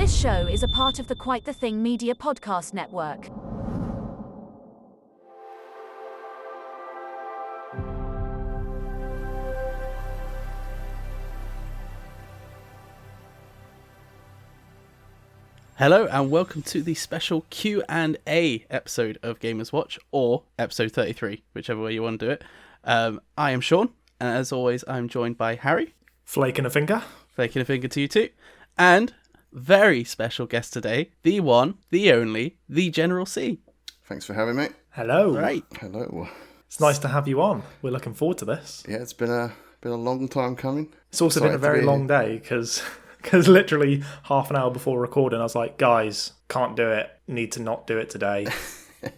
This show is a part of the Quite the Thing Media Podcast Network. Hello and welcome to the special Q&A episode of Gamers Watch, or episode 33, whichever way you want to do it. I am Shaun, and as always, I'm joined by Harry. Flaking a finger. Flaking a finger to you too. And very special guest today, the one, the only, the General C. Thanks for having me. Hello. Right. Hello. It's nice to have you on. We're looking forward to this. Yeah, it's been a long time coming. It's also been a very long day because literally half an hour before recording, I was like, guys, can't do it. Need to not do it today.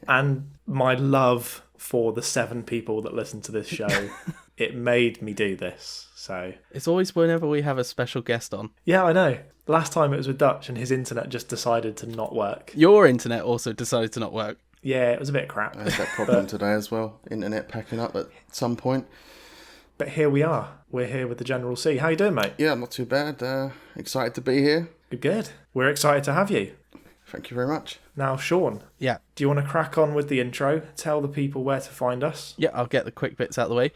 And my love for the 7 people that listen to this show, it made me do this. So it's always whenever we have a special guest on. Yeah, I know. Last time it was with Dutch and his internet just decided to not work. Your internet also decided to not work. Yeah, it was a bit crap. I had that problem today as well. Internet packing up at some point. But here we are. We're here with the General C. How you doing, mate? Yeah, not too bad. Excited to be here. Good. We're excited to have you. Thank you very much. Now, Shaun. Yeah. Do you want to crack on with the intro? Tell the people where to find us. Yeah, I'll get the quick bits out of the way.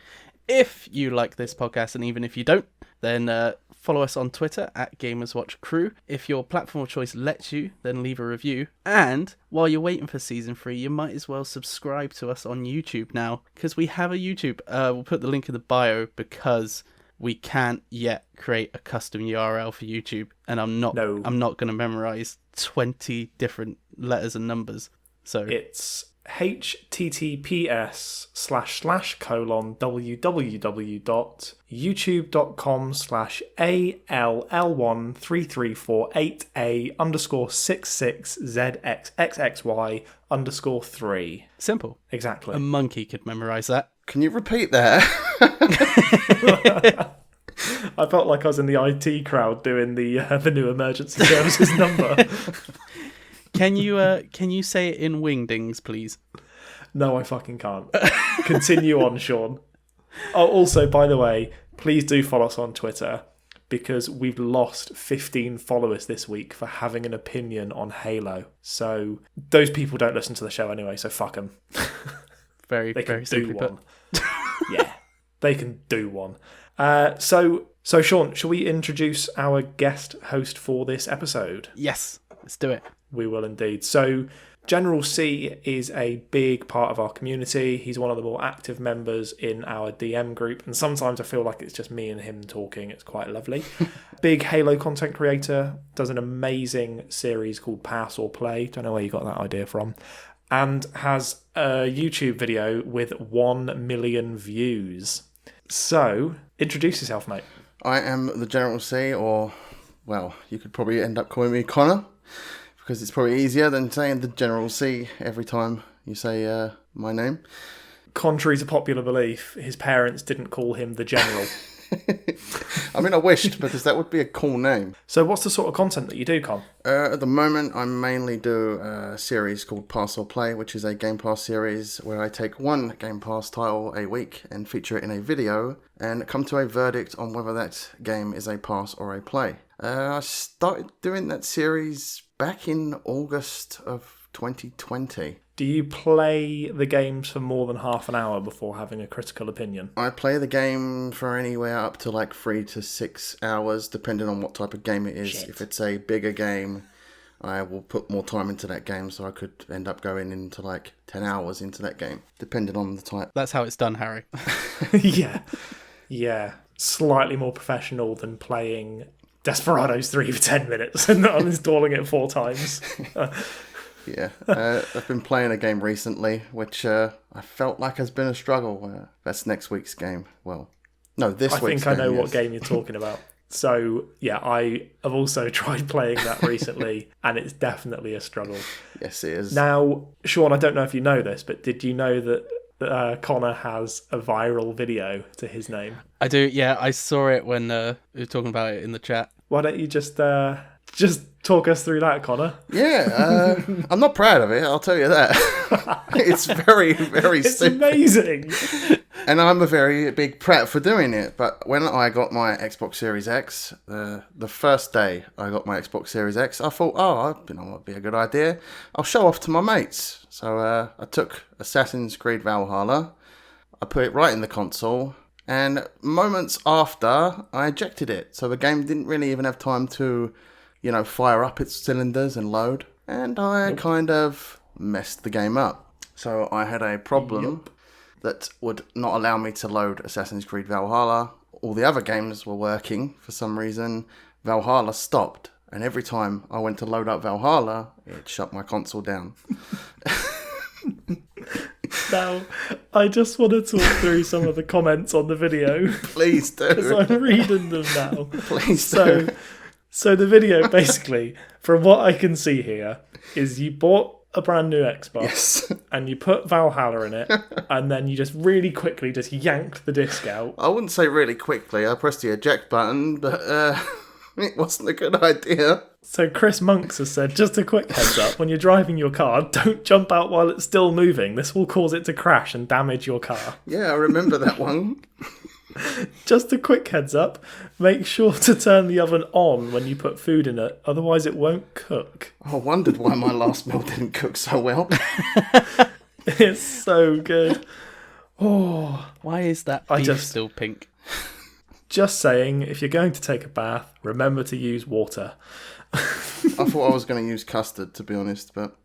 If you like this podcast, and even if you don't, then follow us on Twitter at GamersWatchCrew. If your platform of choice lets you, then leave a review. And while you're waiting for Season 3, you might as well subscribe to us on YouTube now, because we have a YouTube. We'll put the link in the bio because we can't yet create a custom URL for YouTube, and I'm not going to memorize 20 different letters and numbers. So it's https://www.youtube.com/all1348A_66ZXXY_3. Simple. Exactly. A monkey could memorize that. Can you repeat that? I felt like I was in the IT crowd doing the new emergency services number. Can you say it in wingdings, please? No, I fucking can't. Continue on, Shaun. Oh, also, by the way, please do follow us on Twitter, because we've lost 15 followers this week for having an opinion on Halo. So those people don't listen to the show anyway, so fuck them. Very, they can very do simply one. put. Yeah, they can do one. So Shaun, shall we introduce our guest host for this episode? Yes, let's do it. We will indeed. So General C is a big part of our community. He's one of the more active members in our DM group, and sometimes I feel like it's just me and him talking. It's quite lovely. Big Halo content creator, does an amazing series called Pass or Play. Don't know where you got that idea from. And has a YouTube video with 1 million views. So, introduce yourself, mate. I am the General C, or, well, you could probably end up calling me Connor, because it's probably easier than saying the General C every time you say my name. Contrary to popular belief, his parents didn't call him the General. I mean, I wished, because that would be a cool name. So what's the sort of content that you do, Con? At the moment, I mainly do a series called Pass or Play, which is a Game Pass series where I take one Game Pass title a week and feature it in a video and come to a verdict on whether that game is a pass or a play. I started doing that series back in August of 2020. Do you play the games for more than half an hour before having a critical opinion? I play the game for anywhere up to like 3 to 6 hours, depending on what type of game it is. Shit. If it's a bigger game, I will put more time into that game, so I could end up going into like 10 hours into that game, depending on the type. That's how it's done, Harry. Yeah. Slightly more professional than playing Desperados 3 for 10 minutes and uninstalling it 4 times. Yeah, I've been playing a game recently, which I felt like has been a struggle. That's next week's game. Well, no, this week's game. I think I know what game you're talking about. So, yeah, I have also tried playing that recently, and it's definitely a struggle. Yes, it is. Now, Shaun, I don't know if you know this, but did you know that Connor has a viral video to his name? I do, yeah. I saw it when we were talking about it in the chat. Why don't you just talk us through that, Connor? Yeah, I'm not proud of it, I'll tell you that. It's very, very It's stupid. amazing. And I'm a very big prat for doing it. But when I got my Xbox Series X, the first day I got my Xbox Series X, I thought, what would be a good idea? I'll show off to my mates. So I took Assassin's Creed Valhalla, I put it right in the console, and moments after, I ejected it. So the game didn't really even have time to, fire up its cylinders and load. And I kind of messed the game up. So I had a problem that would not allow me to load Assassin's Creed Valhalla. All the other games were working for some reason. Valhalla stopped. And every time I went to load up Valhalla, it shut my console down. Now, I just want to talk through some of the comments on the video. Please do. Because I'm reading them now. Please do. So the video, basically, from what I can see here, is you bought a brand new Xbox, Yes. and you put Valhalla in it, and then you just really quickly just yanked the disc out. I wouldn't say really quickly. I pressed the eject button, but it wasn't a good idea. So Chris Monks has said, just a quick heads up, when you're driving your car, don't jump out while it's still moving. This will cause it to crash and damage your car. Yeah, I remember that one. Just a quick heads up, make sure to turn the oven on when you put food in it, otherwise it won't cook. I wondered why my last meal didn't cook so well. It's so good. Oh, Why is that beef still pink? just saying, if you're going to take a bath, remember to use water. I thought I was going to use custard, to be honest, but...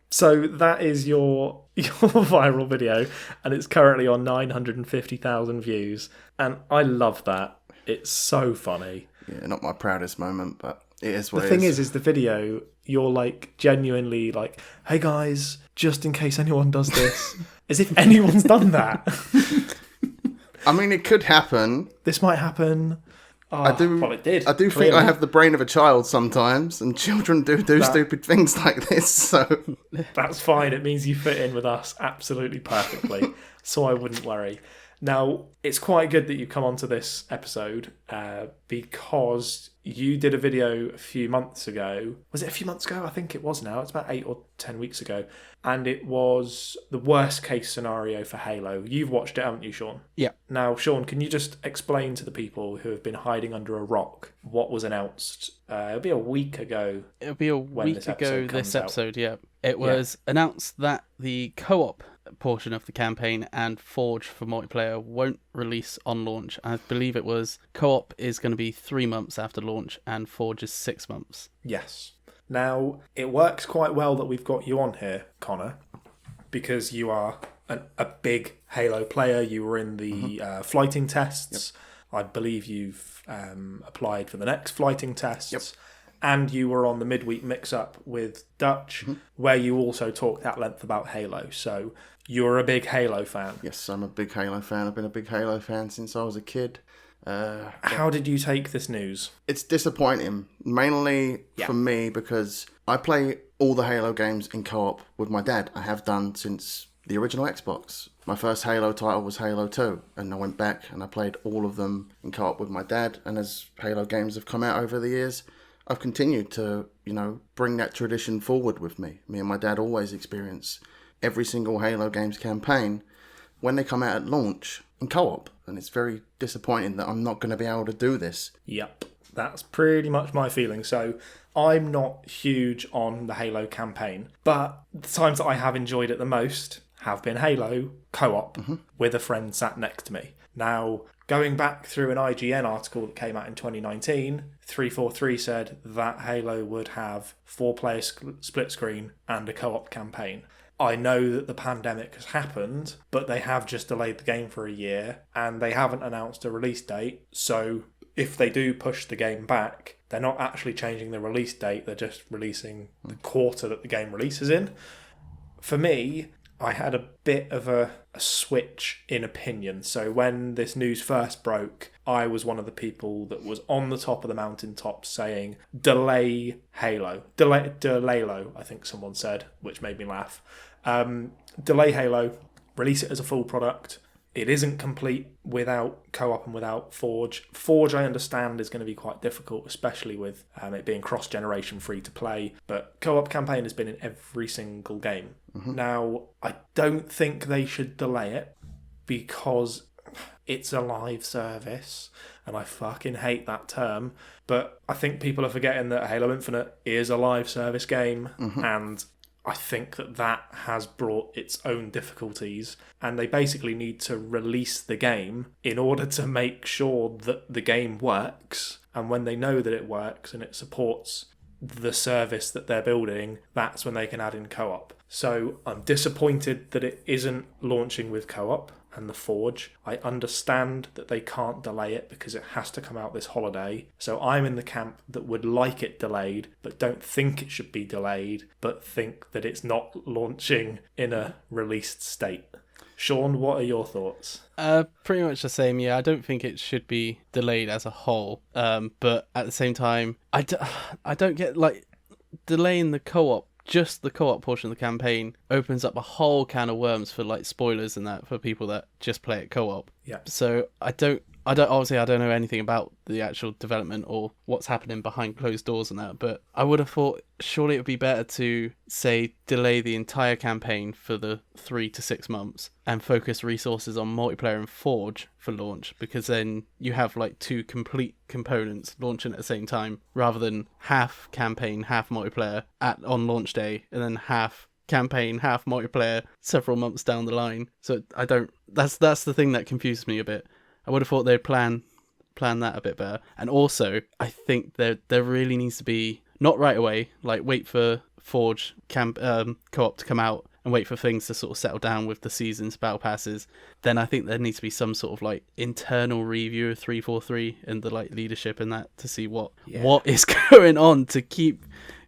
So that is your viral video, and it's currently on 950,000 views, and I love that. It's so funny. Yeah, not my proudest moment, but it is what The it thing is. is the video, you're like genuinely like, hey guys, just in case anyone does this, as if anyone's done that. I mean, it could happen. This might happen. Oh, well, it did. I do think I have the brain of a child sometimes, and children do stupid things like this, so... That's fine. It means you fit in with us absolutely perfectly, so I wouldn't worry. Now, it's quite good that you come onto this episode because you did a video a few months ago. Was it a few months ago? I think it was now. It's about 8 or 10 weeks ago. And it was the worst case scenario for Halo. You've watched it, haven't you, Shaun? Yeah. Now, Shaun, can you just explain to the people who have been hiding under a rock what was announced? It'll be a week ago. It'll be a week ago this episode, yeah. It was announced that the co-op portion of the campaign and Forge for multiplayer won't release on launch. I believe it was co-op is going to be 3 months after launch and Forge is 6 months. Yes. Now, it works quite well that we've got you on here, Connor, because you are a big Halo player. You were in the flighting tests. Yep. I believe you've applied for the next flighting tests. Yep. And you were on the midweek mix-up with Dutch, where you also talked at length about Halo. So you're a big Halo fan. Yes, I'm a big Halo fan. I've been a big Halo fan since I was a kid. How did you take this news? It's disappointing, mainly for me, because I play all the Halo games in co-op with my dad. I have done since the original Xbox. My first Halo title was Halo 2, and I went back and I played all of them in co-op with my dad. And as Halo games have come out over the years, I've continued to, bring that tradition forward with me. Me and my dad always experience every single Halo games campaign when they come out at launch in co-op. And it's very disappointing that I'm not going to be able to do this. Yep, that's pretty much my feeling. So I'm not huge on the Halo campaign, but the times that I have enjoyed it the most have been Halo co-op with a friend sat next to me. Now, going back through an IGN article that came out in 2019, 343 said that Halo would have 4-player split screen and a co-op campaign. I know that the pandemic has happened, but they have just delayed the game for a year and they haven't announced a release date. So if they do push the game back, they're not actually changing the release date. They're just releasing the quarter that the game releases in. For me, I had a bit of a switch in opinion. So when this news first broke, I was one of the people that was on the top of the mountaintop saying, delay Halo. Delaylo, I think someone said, which made me laugh. Delay Halo, release it as a full product. It isn't complete without co-op and without Forge. Forge, I understand, is going to be quite difficult, especially with it being cross-generation free-to-play. But co-op campaign has been in every single game. Now, I don't think they should delay it. because it's a live service, and I fucking hate that term, but I think people are forgetting that Halo Infinite is a live service game, and I think that has brought its own difficulties, and they basically need to release the game in order to make sure that the game works, and when they know that it works and it supports the service that they're building, that's when they can add in co-op. So I'm disappointed that it isn't launching with co-op and the Forge. I understand that they can't delay it because it has to come out this holiday. So I'm in the camp that would like it delayed, but don't think it should be delayed, but think that it's not launching in a released state. Shaun, what are your thoughts? Pretty much the same, yeah. I don't think it should be delayed as a whole. But at the same time, I don't get, like, delaying the co-op. Just the co-op portion of the campaign opens up a whole can of worms for, like, spoilers and that for people that just play it co-op. Yeah. So I don't know anything about the actual development or what's happening behind closed doors and that, but I would have thought surely it would be better to, say, delay the entire campaign for the 3 to 6 months and focus resources on multiplayer and Forge for launch, because then you have, like, 2 complete components launching at the same time, rather than half campaign, half multiplayer on launch day, and then half campaign, half multiplayer several months down the line. So that's the thing that confuses me a bit. I would have thought they'd plan that a bit better. And also, I think there really needs to be, not right away, like wait for Forge co-op to come out and wait for things to sort of settle down with the seasons, battle passes. Then I think there needs to be some sort of, like, internal review of 343 and the, like, leadership and that to see what is going on to keep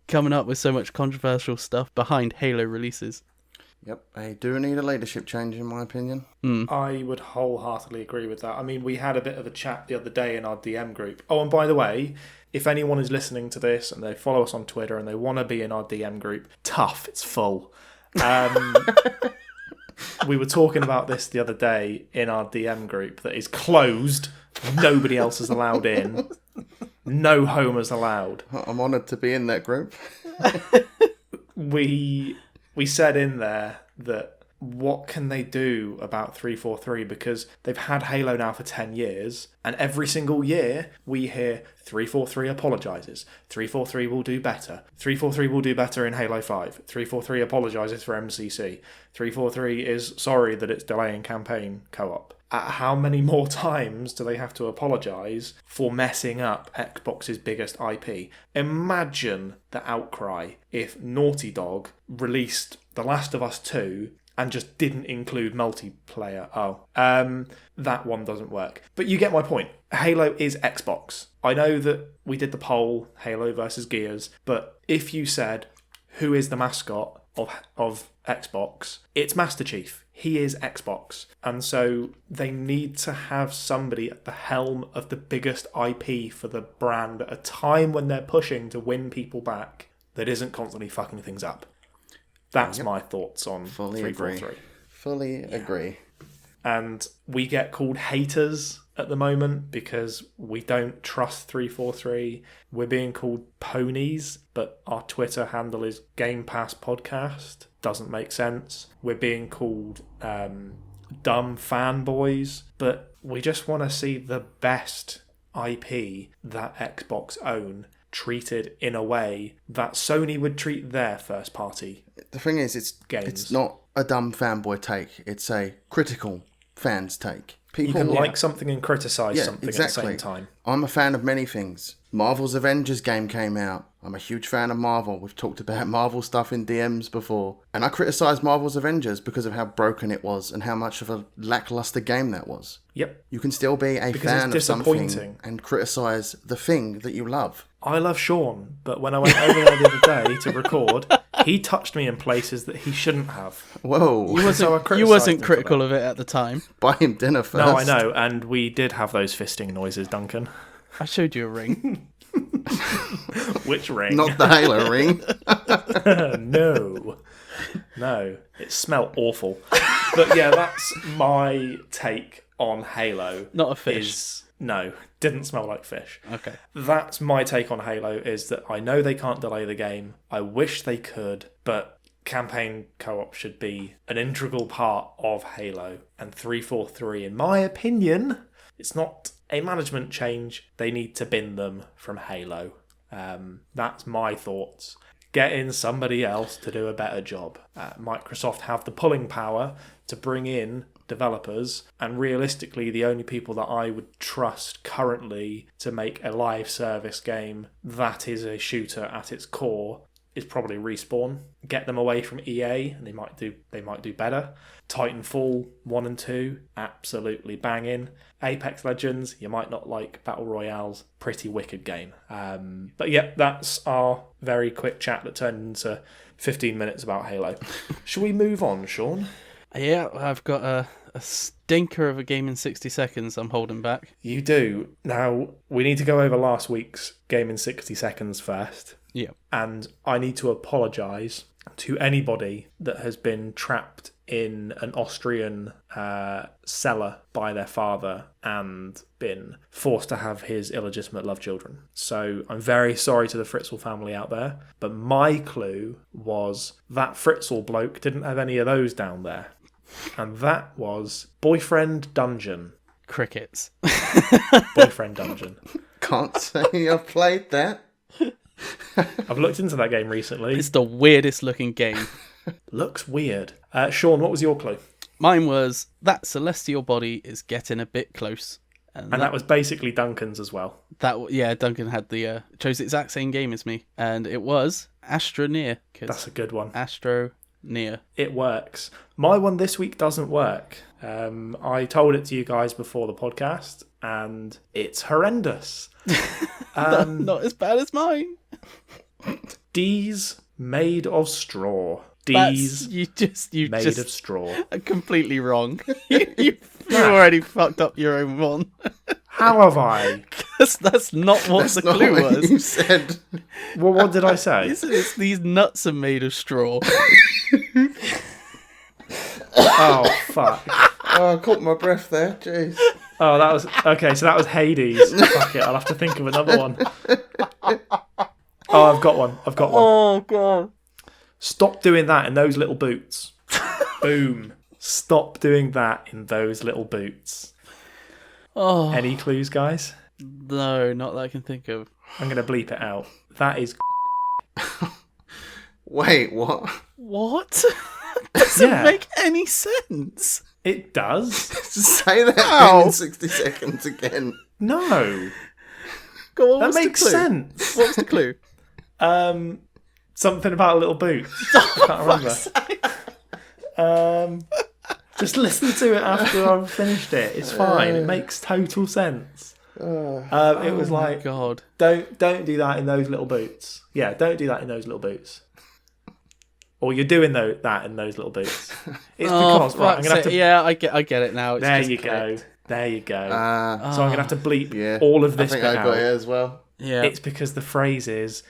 coming up with so much controversial stuff behind Halo releases. Yep, they do need a leadership change, in my opinion. I would wholeheartedly agree with that. I mean, we had a bit of a chat the other day in our DM group. Oh, and by the way, if anyone is listening to this and they follow us on Twitter and they want to be in our DM group, tough, it's full. We were talking about this the other day in our DM group that is closed. Nobody else is allowed in. No homers allowed. I'm honoured to be in that group. We said in there that what can they do about 343, because they've had Halo now for 10 years, and every single year we hear 343 apologises, 343 will do better, 343 will do better in Halo 5, 343 apologises for MCC, 343 is sorry that it's delaying campaign co-op. How many more times do they have to apologise for messing up Xbox's biggest IP? Imagine the outcry if Naughty Dog released The Last of Us 2 and just didn't include multiplayer. That one doesn't work. But you get my point. Halo is Xbox. I know that we did the poll, Halo versus Gears, but if you said, who is the mascot of Xbox, it's Master Chief. He is Xbox. And so they need to have somebody at the helm of the biggest IP for the brand at a time when they're pushing to win people back that isn't constantly fucking things up. That's my thoughts on 343. Fully agree. And we get called haters at the moment because we don't trust 343. We're being called ponies, but our Twitter handle is Game Pass Podcast. Doesn't make sense. We're being called dumb fanboys, but we just want to see the best IP that Xbox own treated in a way that Sony would treat their first party. The thing is, games. It's not a dumb fanboy take. It's a critical fans take. You can like something and criticise something exactly. at the same time. I'm a fan of many things. Marvel's Avengers game came out. I'm a huge fan of Marvel. We've talked about Marvel stuff in DMs before. And I criticised Marvel's Avengers because of how broken it was and how much of a lacklustre game that was. Yep. You can still be a fan of something and criticise the thing that you love. I love Shaun, but when I went over there the other day to record, he touched me in places that he shouldn't have. Whoa. You wasn't critical of it at the time. Buy him dinner first. No, I know, and we did have those fisting noises, Duncan. I showed you a ring. Which ring? Not the Halo ring. No. It smelled awful. But yeah, that's my take on Halo. Not a fish. No, didn't smell like fish. Okay. That's my take on Halo, is that I know they can't delay the game. I wish they could, but campaign co-op should be an integral part of Halo. And 343, in my opinion, it's not a management change. They need to bin them from Halo. That's my thoughts. Get in somebody else to do a better job. Microsoft have the pulling power to bring in developers, and realistically the only people that I would trust currently to make a live service game that is a shooter at its core is probably Respawn. Get them away from EA and they might do better. Titanfall 1 and 2, absolutely banging. Apex Legends, you might not like Battle Royale's, pretty wicked game. But yeah, that's our very quick chat that turned into 15 minutes about Halo. Shall we move on, Shaun? Yeah, I've got a stinker of a game in 60 seconds I'm holding back. You do. Now, we need to go over last week's game in 60 seconds first. Yeah. And I need to apologise to anybody that has been trapped in an Austrian cellar by their father and been forced to have his illegitimate love children. So I'm very sorry to the Fritzl family out there, but my clue was that Fritzl bloke didn't have any of those down there. And that was Boyfriend Dungeon. Crickets. Boyfriend Dungeon. Can't say I've played that. I've looked into that game recently. It's the weirdest looking game. Looks weird. Shaun, what was your clue? Mine was that celestial body is getting a bit close. And that was basically Duncan's as well. Duncan had chose the exact same game as me. And it was Astroneer. That's a good one. Astroneer. It works. My one this week doesn't work. I told it to you guys before the podcast, and it's horrendous. Not as bad as mine. D's made of straw. D's you made just of straw. are completely wrong. you already fucked up your own one. How have I? That's not what That's the not clue what was. you said. Well, what did I say? It's these nuts are made of straw. Oh, fuck. Oh, I caught my breath there. Jeez. Oh, that was... Okay, so that was Hades. Fuck it, I'll have to think of another one. Oh, I've got one. Oh, God. Stop doing that in those little boots. Boom. Stop doing that in those little boots. Oh. Any clues, guys? No, not that I can think of. I'm going to bleep it out. That is... Wait, what? What? Doesn't Yeah. make any sense. It does. Say that Ow. in 60 seconds again. No. Go on, That what's the makes clue? sense. What's the clue? Something about a little boot. I can't remember. Just listen to it after I've finished it. It's fine. It makes total sense. It was like, God. don't do that in those little boots. Yeah, don't do that in those little boots. Or you're doing that in those little boots. It's because right, I'm gonna have to. Yeah, I get it now. It's There just you go. clicked. There you go. Uh, So I'm gonna have to bleep yeah. all of this I think bit I got out. it as well. Yeah, It's because the phrase is.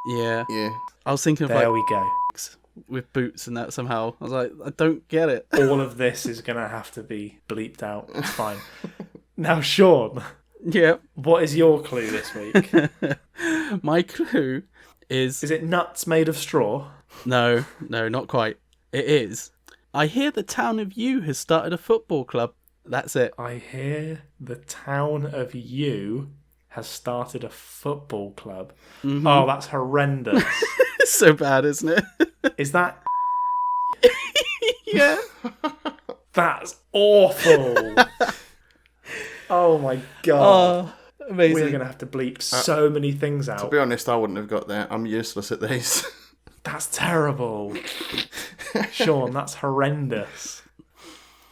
yeah. Yeah. I was thinking of There like we go. with boots and that somehow. I was like, I don't get it. All of this is gonna have to be bleeped out. It's fine. Now, Shaun, Yeah. what is your clue this week? My clue is Is it nuts made of straw? no, not quite. It is. I hear the town of U has started a football club. That's it. I hear the town of U has started a football club. Mm-hmm. Oh, that's horrendous. It's so bad, isn't it? Is that... Yeah. That's awful. Oh my god. Oh, amazing. We're going to have to bleep so many things To out. be honest, I wouldn't have got that. I'm useless at these. That's terrible. Shaun, that's horrendous.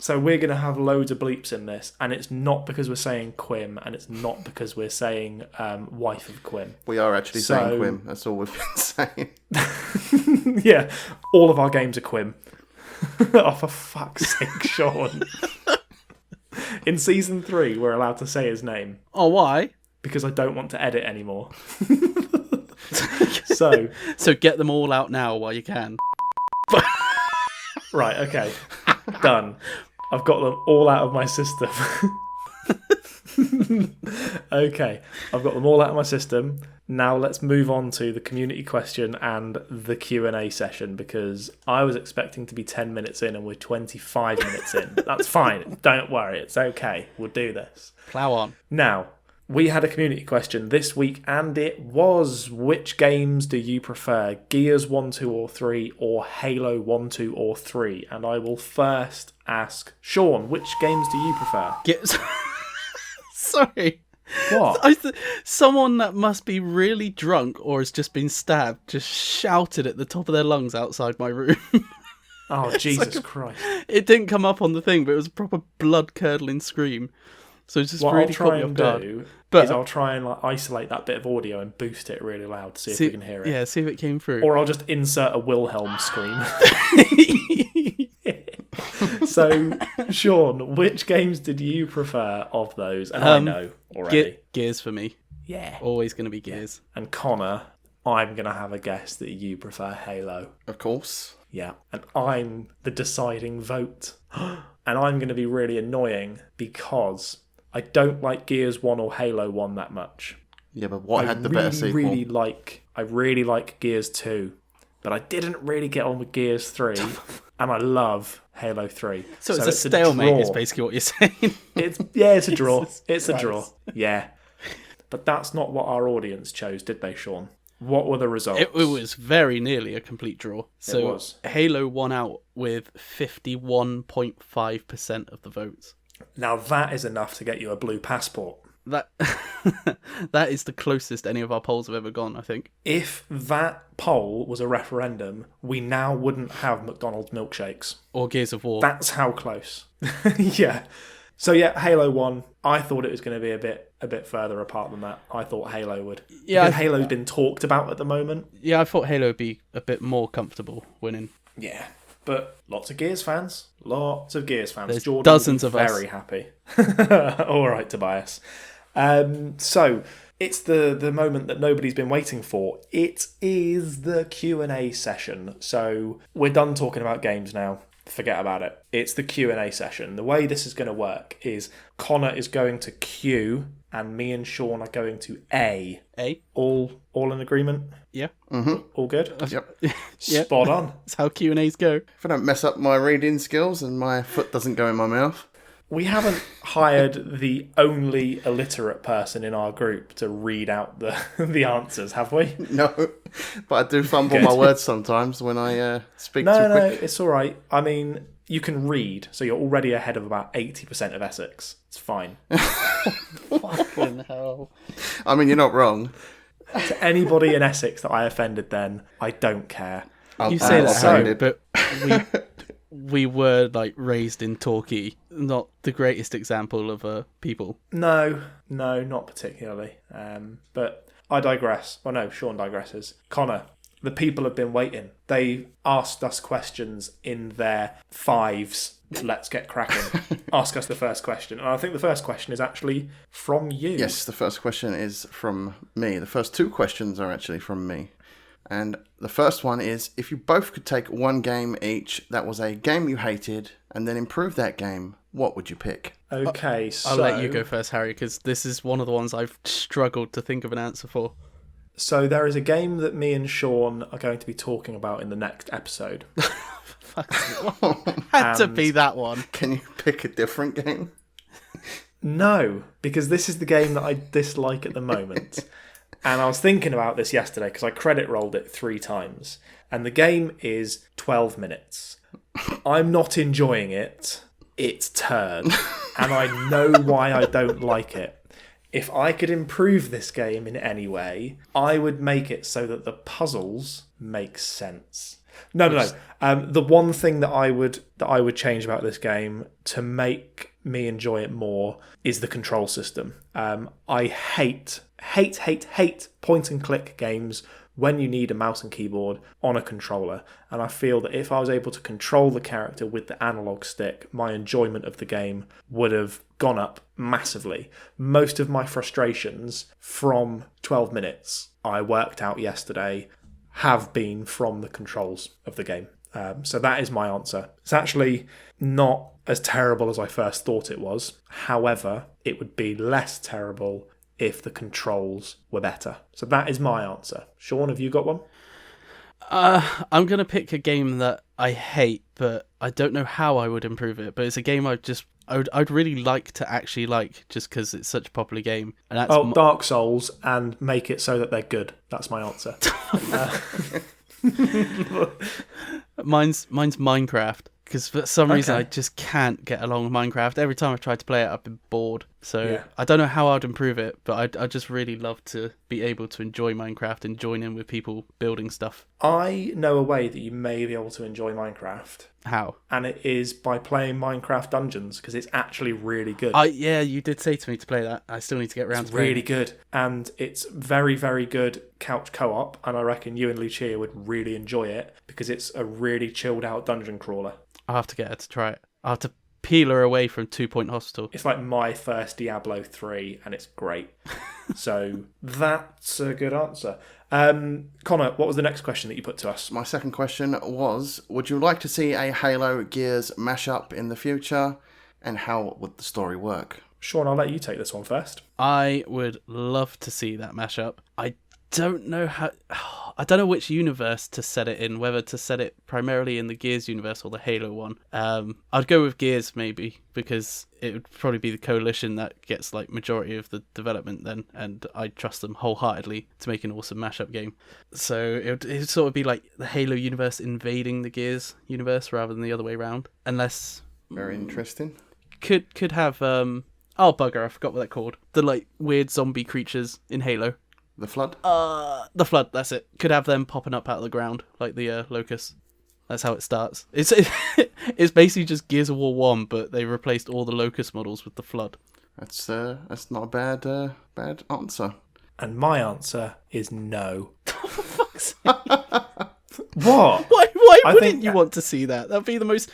So we're going to have loads of bleeps in this, and it's not because we're saying Quim, and it's not because we're saying wife of Quim. We are actually So- saying Quim. That's all we've been saying. Yeah, all of our games are Quim. Oh, for fuck's sake, Shaun. In Season 3, we're allowed to say his name, Oh, why? because I don't want to edit anymore. So, So get them all out now while you can. right, okay. Done. I've got them all out of my system. Okay, I've got them all out of my system. Now let's move on to the community question and the Q&A session, because I was expecting to be 10 minutes in and we're 25 minutes in. That's fine. Don't worry. It's okay. We'll do this. Plow on. Now, we had a community question this week, and it was, which games do you prefer? Gears 1, 2, or 3, or Halo 1, 2, or 3? And I will first ask Shaun, which games do you prefer? Sorry. What? Someone that must be really drunk or has just been stabbed just shouted at the top of their lungs outside my room. Oh, Jesus Christ. It didn't come up on the thing, but it was a proper blood-curdling scream. So it's just What really I'll try caught me and off guard. do But is I'll try and isolate that bit of audio and boost it really loud to see if we can hear it. Yeah, see if it came through. Or I'll just insert a Wilhelm scream. So, Shaun, which games did you prefer of those? And I know already. Gears for me. Yeah. Always going to be Gears. And Connor, I'm going to have a guess that you prefer Halo. Of course. Yeah. And I'm the deciding vote. And I'm going to be really annoying because I don't like Gears 1 or Halo 1 that much. Yeah, but what had the better sequel? I really like Gears 2, but I didn't really get on with Gears 3, and I love Halo 3. So it's a stalemate, is basically what you're saying. It's a draw. It's a draw. Yeah. But that's not what our audience chose, did they, Shaun? What were the results? It was very nearly a complete draw. So It was. Halo won out with 51.5% of the votes. Now that is enough to get you a blue passport. That that is the closest any of our polls have ever gone, I think. If that poll was a referendum, we now wouldn't have McDonald's milkshakes. Or Gears of War. That's how close. Yeah. So yeah, Halo 1, I thought it was going to be a bit further apart than that. I thought Halo would. Yeah, because Halo's been talked about at the moment. Yeah, I thought Halo would be a bit more comfortable winning. Yeah. But lots of Gears fans. Lots of Gears fans. There's Jordan dozens will of be us. very happy. All right, Tobias. So it's the moment that nobody's been waiting for. It is the Q&A session. So we're done talking about games now. Forget about it. It's the Q&A session. The way this is going to work is Connor is going to Q and me and Shaun are going to A. A? All in agreement? Yeah. All good? Yep. Yep. Spot on. That's how Q&As go. If I don't mess up my reading skills and my foot doesn't go in my mouth. We haven't hired the only illiterate person in our group to read out the answers, have we? No, but I do fumble Good. my words sometimes when I speak too No, quick. it's all right. I mean, you can read, so you're already ahead of about 80% of Essex. It's fine. Fucking hell. I mean, you're not wrong. To anybody in Essex that I offended then, I don't care. You say that, so- Harry, but we were raised in Torquay, not the greatest example of people. No, not particularly. But I digress. Well, no, Shaun digresses. Connor, the people have been waiting. They asked us questions in their fives. Let's get cracking. Ask us the first question. And I think the first question is actually from you. Yes, the first question is from me. The first two questions are actually from me. And the first one is, if you both could take one game each that was a game you hated and then improve that game, what would you pick? Okay, so... I'll let you go first, Harry, because this is one of the ones I've struggled to think of an answer for. So there is a game that me and Shaun are going to be talking about in the next episode. Had to be that one. Can you pick a different game? No, because this is the game that I dislike at the moment. And I was thinking about this yesterday because I credit rolled it 3 times. And the game is 12 minutes. I'm not enjoying it. It's turd. And I know why I don't like it. If I could improve this game in any way, I would make it so that the puzzles make sense. No. The one thing that I would change about this game to make me enjoy it more is the control system. I hate point and click games when you need a mouse and keyboard on a controller. And I feel that if I was able to control the character with the analog stick, my enjoyment of the game would have gone up massively. Most of my frustrations from 12 minutes I worked out yesterday have been from the controls of the game. So that is my answer. It's actually not as terrible as I first thought it was. However, it would be less terrible if the controls were better. So that is my answer. Shaun, have you got one? I'm going to pick a game that I hate, but I don't know how I would improve it. But it's a game I'd really like to actually like, just because it's such a popular game. And that's Dark Souls, and make it so that they're good. That's my answer. Mine's Minecraft. Because for some reason, Okay. I just can't get along with Minecraft. Every time I've tried to play it, I've been bored. So Yeah. I don't know how I'd improve it, but I'd just really love to be able to enjoy Minecraft and join in with people building stuff. I know a way that you may be able to enjoy Minecraft, How? and it is by playing Minecraft Dungeons, because it's actually really good. Yeah, you did say to me to play that. I still need to get around It's to playing really it. good, and it's very, very good couch co-op, and I reckon you and Lucia would really enjoy it, because it's a really chilled out dungeon crawler. I'll have to get her to try it. I'll have to peel her away from 2 Point Hospital. It's like my first Diablo 3, and it's great. So that's a good answer. Connor, what was the next question that you put to us? My second question was, would you like to see a Halo Gears mashup in the future? And how would the story work? Shaun, I'll let you take this one first. I would love to see that mashup. I don't know how... I don't know which universe to set it in, whether to set it primarily in the Gears universe or the Halo one. I'd go with Gears maybe, because it would probably be the Coalition that gets like majority of the development then, and I trust them wholeheartedly to make an awesome mashup game. So it'd sort of be like the Halo universe invading the Gears universe rather than the other way around. Unless... Very interesting. Could have... oh, bugger, I forgot what they're called. The like weird zombie creatures in Halo. The Flood? The Flood, that's it. Could have them popping up out of the ground, like the locusts. That's how it starts. It's basically just Gears of War 1, but they replaced all the locust models with the Flood. That's not a bad answer. And my answer is no. For fuck's sake. What? Why I wouldn't think- you want to see that? That'd be the most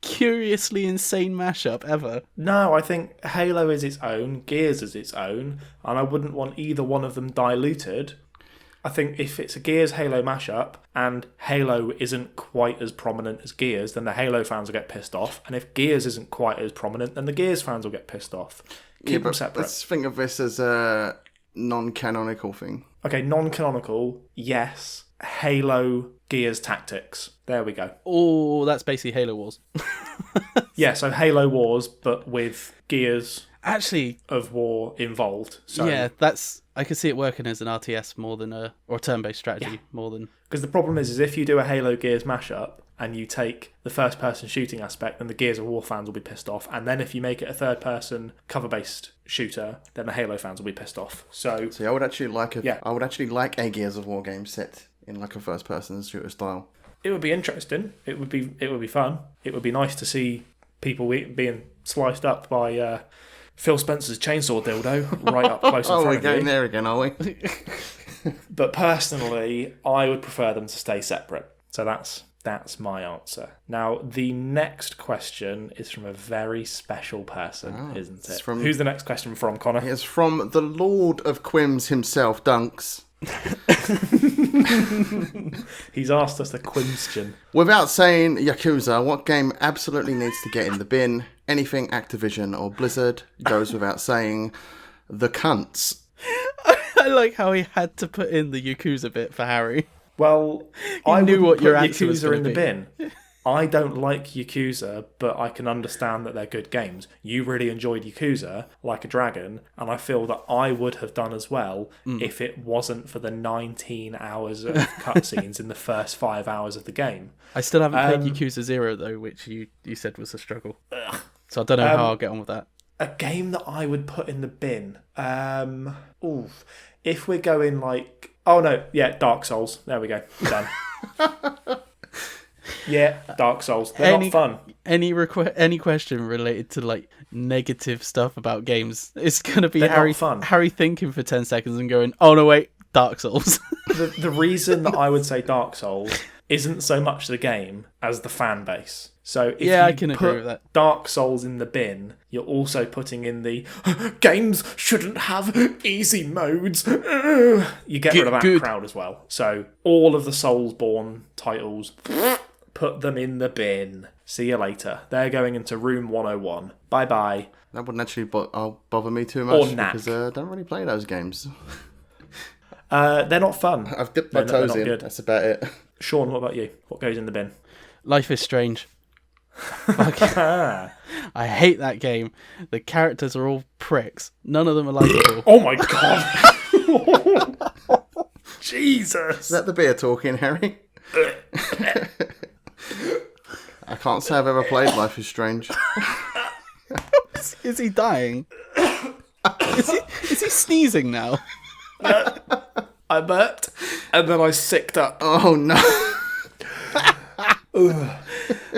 curiously insane mashup ever. No, I think Halo is its own, Gears is its own, and I wouldn't want either one of them diluted. I think if it's a Gears Halo mashup and Halo isn't quite as prominent as Gears, then the Halo fans will get pissed off. And if Gears isn't quite as prominent, then the Gears fans will get pissed off. Keep them separate. Let's think of this as a non-canonical thing. Okay, non-canonical, yes. Halo Gears Tactics. There we go. Oh, that's basically Halo Wars. Yeah, so Halo Wars, but with Gears Actually, of War involved. So, yeah, I could see it working as an RTS more than or a turn-based strategy more than... because the problem is if you do a Halo Gears mashup and you take the first-person shooting aspect, then the Gears of War fans will be pissed off. And then if you make it a third-person cover-based shooter, then the Halo fans will be pissed off. So See, I would actually like Yeah. a Gears of War game set in like a first-person shooter style. it would be interesting. It would be fun. It would be nice to see people being sliced up by Phil Spencer's chainsaw dildo right up close in Oh, front we're of going you. there again, are we? But personally, I would prefer them to stay separate. So that's my answer. Now, the next question is from a very special person, isn't it? Who's the next question from, Connor? It's from the Lord of Quims himself, Dunks. He's asked us a question. Without saying Yakuza, what game absolutely needs to get in the bin? Anything Activision or Blizzard goes without saying. The cunts. I like how he had to put in the Yakuza bit for Harry. Well, You I knew wouldn't what your put answer was Yakuza gonna in the be. bin. I don't like Yakuza, but I can understand that they're good games. You really enjoyed Yakuza, Like a Dragon, and I feel that I would have done as well if it wasn't for the 19 hours of cutscenes in the first 5 hours of the game. I still haven't played Yakuza 0 though, which you said was a struggle. So I don't know how I'll get on with that. A game that I would put in the bin. If we're going like... Oh no, yeah, Dark Souls. There we go. Done. Yeah, Dark Souls. They're not fun. Any question related to like negative stuff about games, it's gonna be They're Harry not fun. Harry thinking for 10 seconds and going, "Oh no, wait, Dark Souls." The reason that I would say Dark Souls isn't so much the game as the fan base. So if Yeah, you I can put agree with that. Dark Souls in the bin, you're also putting in the games shouldn't have easy modes. You get rid of that Good. crowd as well. So all of the Soulsborne titles, put them in the bin. See you later. They're going into room 101. Bye bye. That wouldn't actually bother me too much Knack. because I don't really play those games. They're not fun. I've dipped my toes in. Good. That's about it. Sean, what about you? What goes in the bin? Life is Strange. I hate that game. The characters are all pricks. None of them are likable. Oh my god! Jesus! Is that the beer talking, Harry? I can't say I've ever played Life is Strange. Is he dying? Is he sneezing now? I burped, and then I sicked up. Oh no.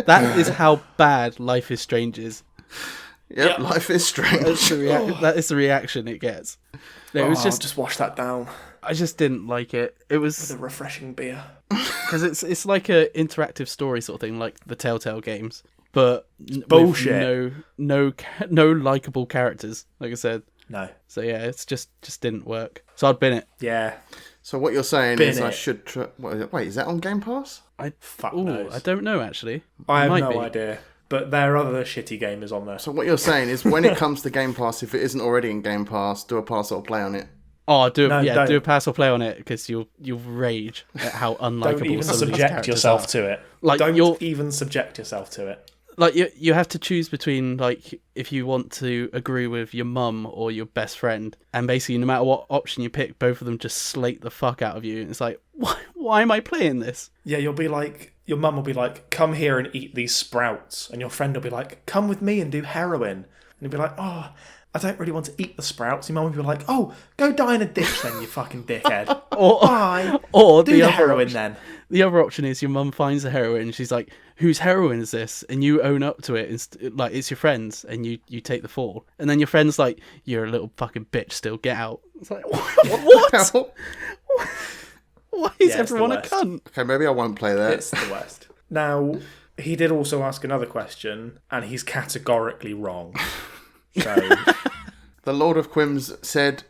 That is how bad Life is Strange is. Yep, Life is Strange. That is the reaction it gets. No, it was just wash that down I just didn't like it. It with was a refreshing beer. because it's like a interactive story sort of thing, like the Telltale games, but bullshit. With no likable characters. Like I said. No. So yeah, it's just didn't work. So I'd bin it. Yeah. So what you're saying Bin is I it. should try... Wait, is that on Game Pass? Fuck Ooh, knows. I don't know actually. I have Might no be. idea. But there are other shitty gamers on there. So what you're saying is when it comes to Game Pass, if it isn't already in Game Pass, do a pass or play on it. Oh, do No, a don't. pass or play on it because you'll rage at how unlikable Don't even some of these subject characters yourself are. to it. Like, Don't you're- even subject yourself to it. Like you have to choose between like if you want to agree with your mum or your best friend, and basically no matter what option you pick, both of them just slate the fuck out of you. And it's like, why am I playing this? Yeah, you'll be like, your mum will be like, come here and eat these sprouts. And your friend will be like, come with me and do heroin. And you'll be like, oh, I don't really want to eat the sprouts. Your mum will be like, oh, go die in a ditch then, you fucking dickhead. Bye. Or Do the other heroin option- then. The other option is your mum finds the heroin and she's like, whose heroin is this? And you own up to it. Like, it's your friend's and you take the fall. And then your friend's like, you're a little fucking bitch still, get out. It's like, what? Why is Yeah, it's the everyone a worst. cunt? Okay, maybe I won't play that. It's the worst. Now, he did also ask another question, and he's categorically wrong. So, The Lord of Quims said,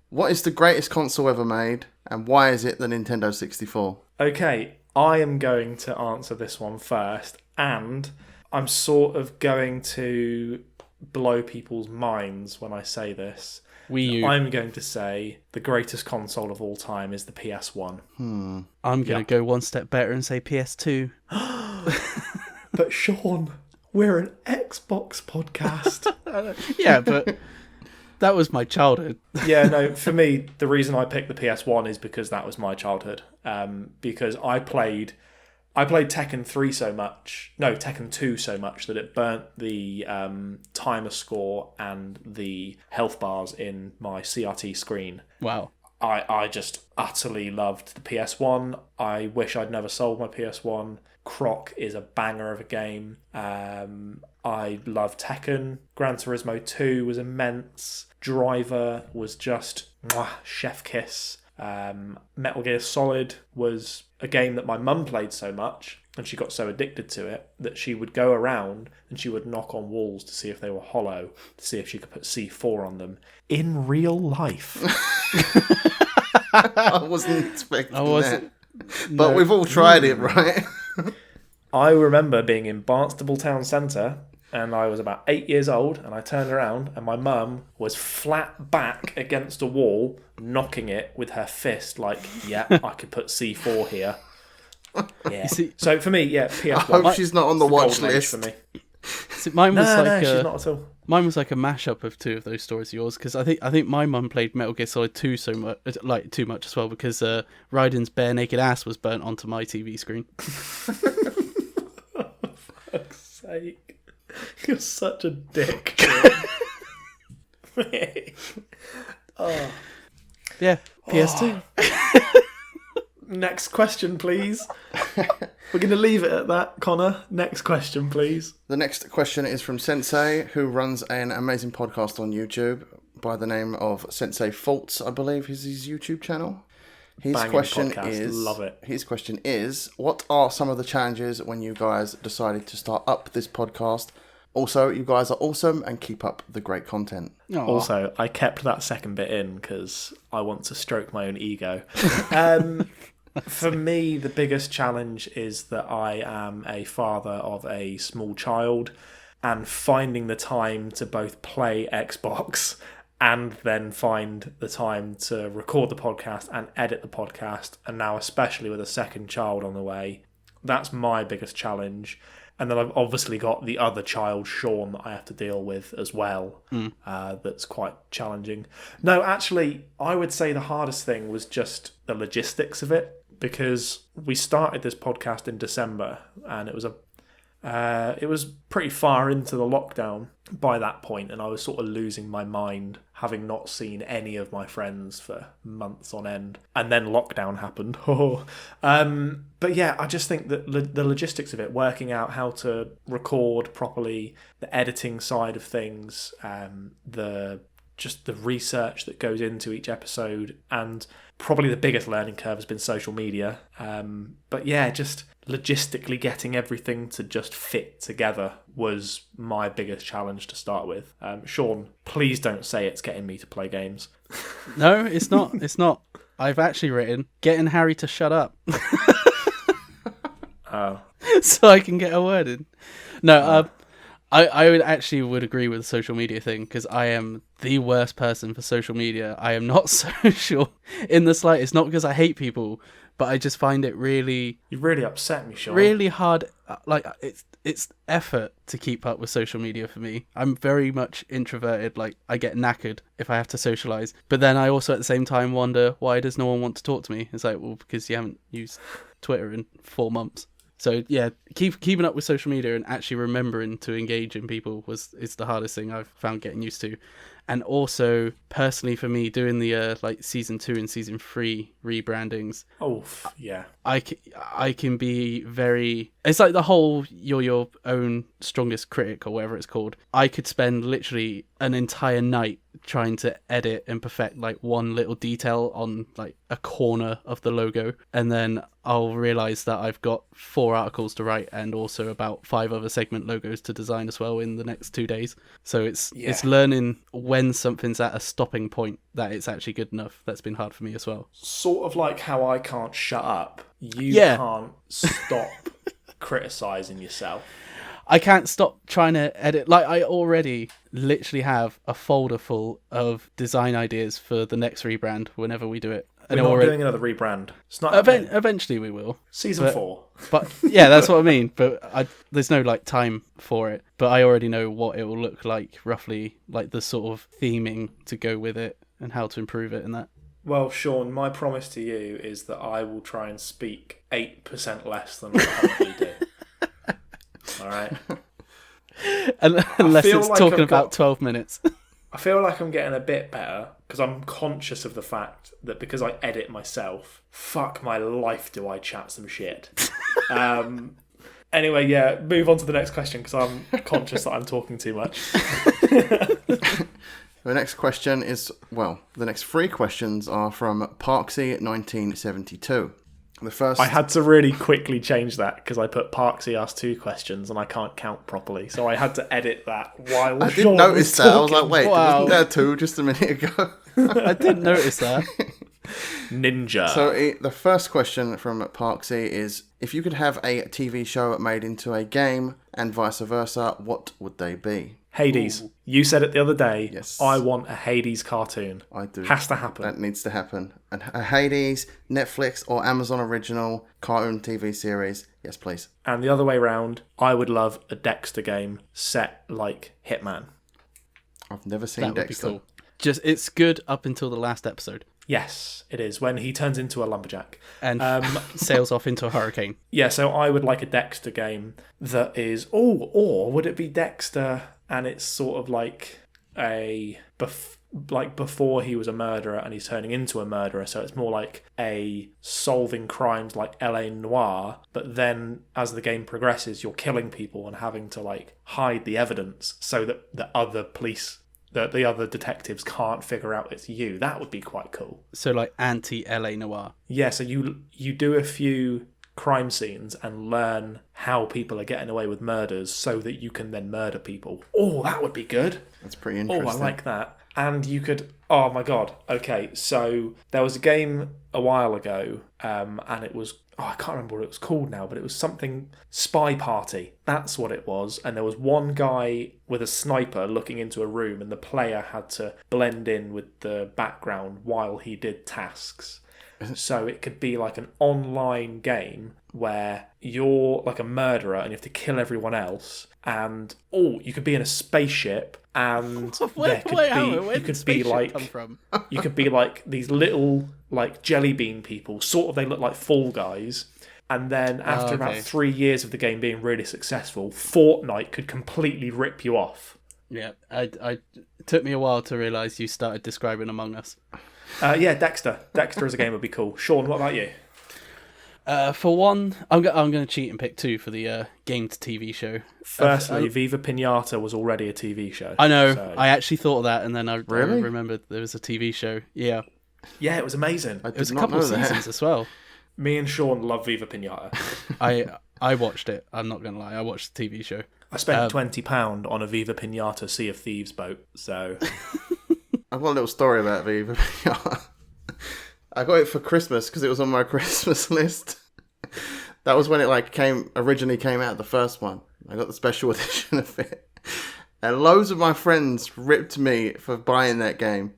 what is the greatest console ever made, and why is it the Nintendo 64? okay, I am going to answer this one first, and I'm sort of going to blow people's minds when I say this. Wii U. I'm going to say the greatest console of all time is the PS1. I'm going to go one step better and say PS2. But Sean, we're an Xbox podcast. Yeah, but that was my childhood. Yeah, no, for me, the reason I picked the PS1 is because that was my childhood. Because I played Tekken 3 so much, no, Tekken 2 so much that it burnt the timer score and the health bars in my CRT screen. Wow. I just utterly loved the PS1. I wish I'd never sold my PS1. Croc is a banger of a game. I love Tekken. Gran Turismo 2 was immense. Driver was just chef kiss. Metal Gear Solid was a game that my mum played so much and she got so addicted to it that she would go around and she would knock on walls to see if they were hollow, to see if she could put C4 on them in real life. I wasn't expecting that. But No. we've all tried it, right? I remember being in Barnstable Town Centre and I was about 8 years old and I turned around and my mum was flat back against a wall knocking it with her fist like, yeah, I could put C4 here. Yeah. see- So for me, yeah, PS1. I hope she's not on the watch golden age list. for me. See, mine was No, like she's not at all. mine was like a mashup of two of those stories of yours because I think my mum played Metal Gear Solid 2 so much, like too much as well, because Raiden's bare naked ass was burnt onto my TV screen. Fuck's sake. You're such a dick. Oh. Yeah, PS2. Next question, please. We're going to leave it at that, Connor. Next question, please. The next question is from Sensei, who runs an amazing podcast on YouTube by the name of Sensei Faults, I believe is his YouTube channel. His Banging question podcast. is, Love it. His question is, what are some of the challenges when you guys decided to start up this podcast? Also, you guys are awesome and keep up the great content. Aw. Also, I kept that second bit in because I want to stroke my own ego. For me, the biggest challenge is that I am a father of a small child and finding the time to both play Xbox and then find the time to record the podcast and edit the podcast, and now especially with a second child on the way, that's my biggest challenge. And then I've obviously got the other child, Shaun, that I have to deal with as well. That's quite challenging. No, actually, I would say the hardest thing was just the logistics of it, because we started this podcast in December, and it was pretty far into the lockdown by that point, and I was sort of losing my mind, having not seen any of my friends for months on end. And then lockdown happened. But yeah, I just think that the logistics of it, working out how to record properly, the editing side of things, the research that goes into each episode, and probably the biggest learning curve has been social media. But yeah, just logistically getting everything to just fit together was my biggest challenge to start with. Shaun, please don't say it's getting me to play games. No, it's not. It's not. I've actually written getting Harry to shut up. Oh. So I can get a word in. No, I would agree with the social media thing, because I am the worst person for social media. I am not social in the slightest, not because I hate people, but I just find it really... You really upset me, Shaun. Really hard. Like, it's effort to keep up with social media for me. I'm very much introverted. Like, I get knackered if I have to socialise. But then I also at the same time wonder, why does no one want to talk to me? It's like, well, because you haven't used Twitter in 4 months. So yeah, keeping up with social media and actually remembering to engage in people is the hardest thing I've found getting used to. And also, personally for me, doing the season 2 and season 3 rebrandings. Oh, yeah. I can be very... It's like the whole you're your own strongest critic, or whatever it's called. I could spend literally an entire night trying to edit and perfect like one little detail on like a corner of the logo, and then I'll realise that I've got 4 articles to write and also about 5 other segment logos to design as well in the next 2 days. So it's learning when something's at a stopping point that it's actually good enough. That's been hard for me as well. Sort of like how I can't shut up. You can't stop criticising yourself. I can't stop trying to edit. Like, I already literally have a folder full of design ideas for the next rebrand whenever we do it. We're not doing another rebrand. It's not eventually we will. Season 4. But yeah, that's what I mean. But there's no like time for it. But I already know what it will look like roughly, like the sort of theming to go with it and how to improve it and that. Well, Shaun, my promise to you is that I will try and speak 8% less than I currently do. All right. Unless it's like talking about 12 minutes. I feel like I'm getting a bit better because I'm conscious of the fact that because I edit myself, fuck my life, do I chat some shit. Anyway, yeah, move on to the next question because I'm conscious that I'm talking too much. The next question is, the next 3 questions are from Parksy1972. The first... I had to really quickly change that because I put Parksy asked 2 questions and I can't count properly. So I had to edit that while I didn't notice that. I was like, wait, wasn't there 2 just a minute ago? I didn't notice that. Ninja. So the first question from Parksy is, if you could have a TV show made into a game and vice versa, what would they be? Hades. Ooh. You said it the other day. Yes. I want a Hades cartoon. I do. Has to happen. That needs to happen. And a Hades, Netflix or Amazon original cartoon TV series. Yes, please. And the other way round, I would love a Dexter game set like Hitman. I've never seen Dexter. Would be cool. It's good up until the last episode. Yes, it is. When he turns into a lumberjack. And sails off into a hurricane. Yeah, so I would like a Dexter game that is... or would it be Dexter and it's sort of like before he was a murderer and he's turning into a murderer, so it's more like a solving crimes like L.A. Noire, but then as the game progresses, you're killing people and having to like hide the evidence so that the other police... the other detectives can't figure out it's you. That would be quite cool. So like anti-LA Noire. Yeah, so you do a few crime scenes and learn how people are getting away with murders so that you can then murder people. Oh, that would be good. That's pretty interesting. Oh, I like that. And you could... Oh, my God. Okay, so there was a game a while ago, and it was... Oh, I can't remember what it was called now, but it was something... Spy Party. That's what it was. And there was one guy with a sniper looking into a room, and the player had to blend in with the background while he did tasks. So it could be like an online game where you're like a murderer and you have to kill everyone else. And you could be in a spaceship, and Where did spaceship come from? You could be like these little like jelly bean people. Sort of, they look like Fall Guys. And then after about 3 years of the game being really successful, Fortnite could completely rip you off. Yeah, it took me a while to realise you started describing Among Us. Yeah, Dexter. Dexter as a game would be cool. Shaun, what about you? For one, I'm going to cheat and pick 2 for the game to TV show. Firstly, Viva Pinata was already a TV show. I know. So. I actually thought of that, and then I Really? remembered there was a TV show. Yeah. Yeah, it was amazing. It was a couple of seasons as well. Me and Shaun love Viva Pinata. I watched it. I'm not going to lie. I watched the TV show. I spent £20 on a Viva Pinata Sea of Thieves boat, so... I've got a little story about Viva Pinata. I got it for Christmas because it was on my Christmas list. That was when it originally came out, the first one. I got the special edition of it. And loads of my friends ripped me for buying that game.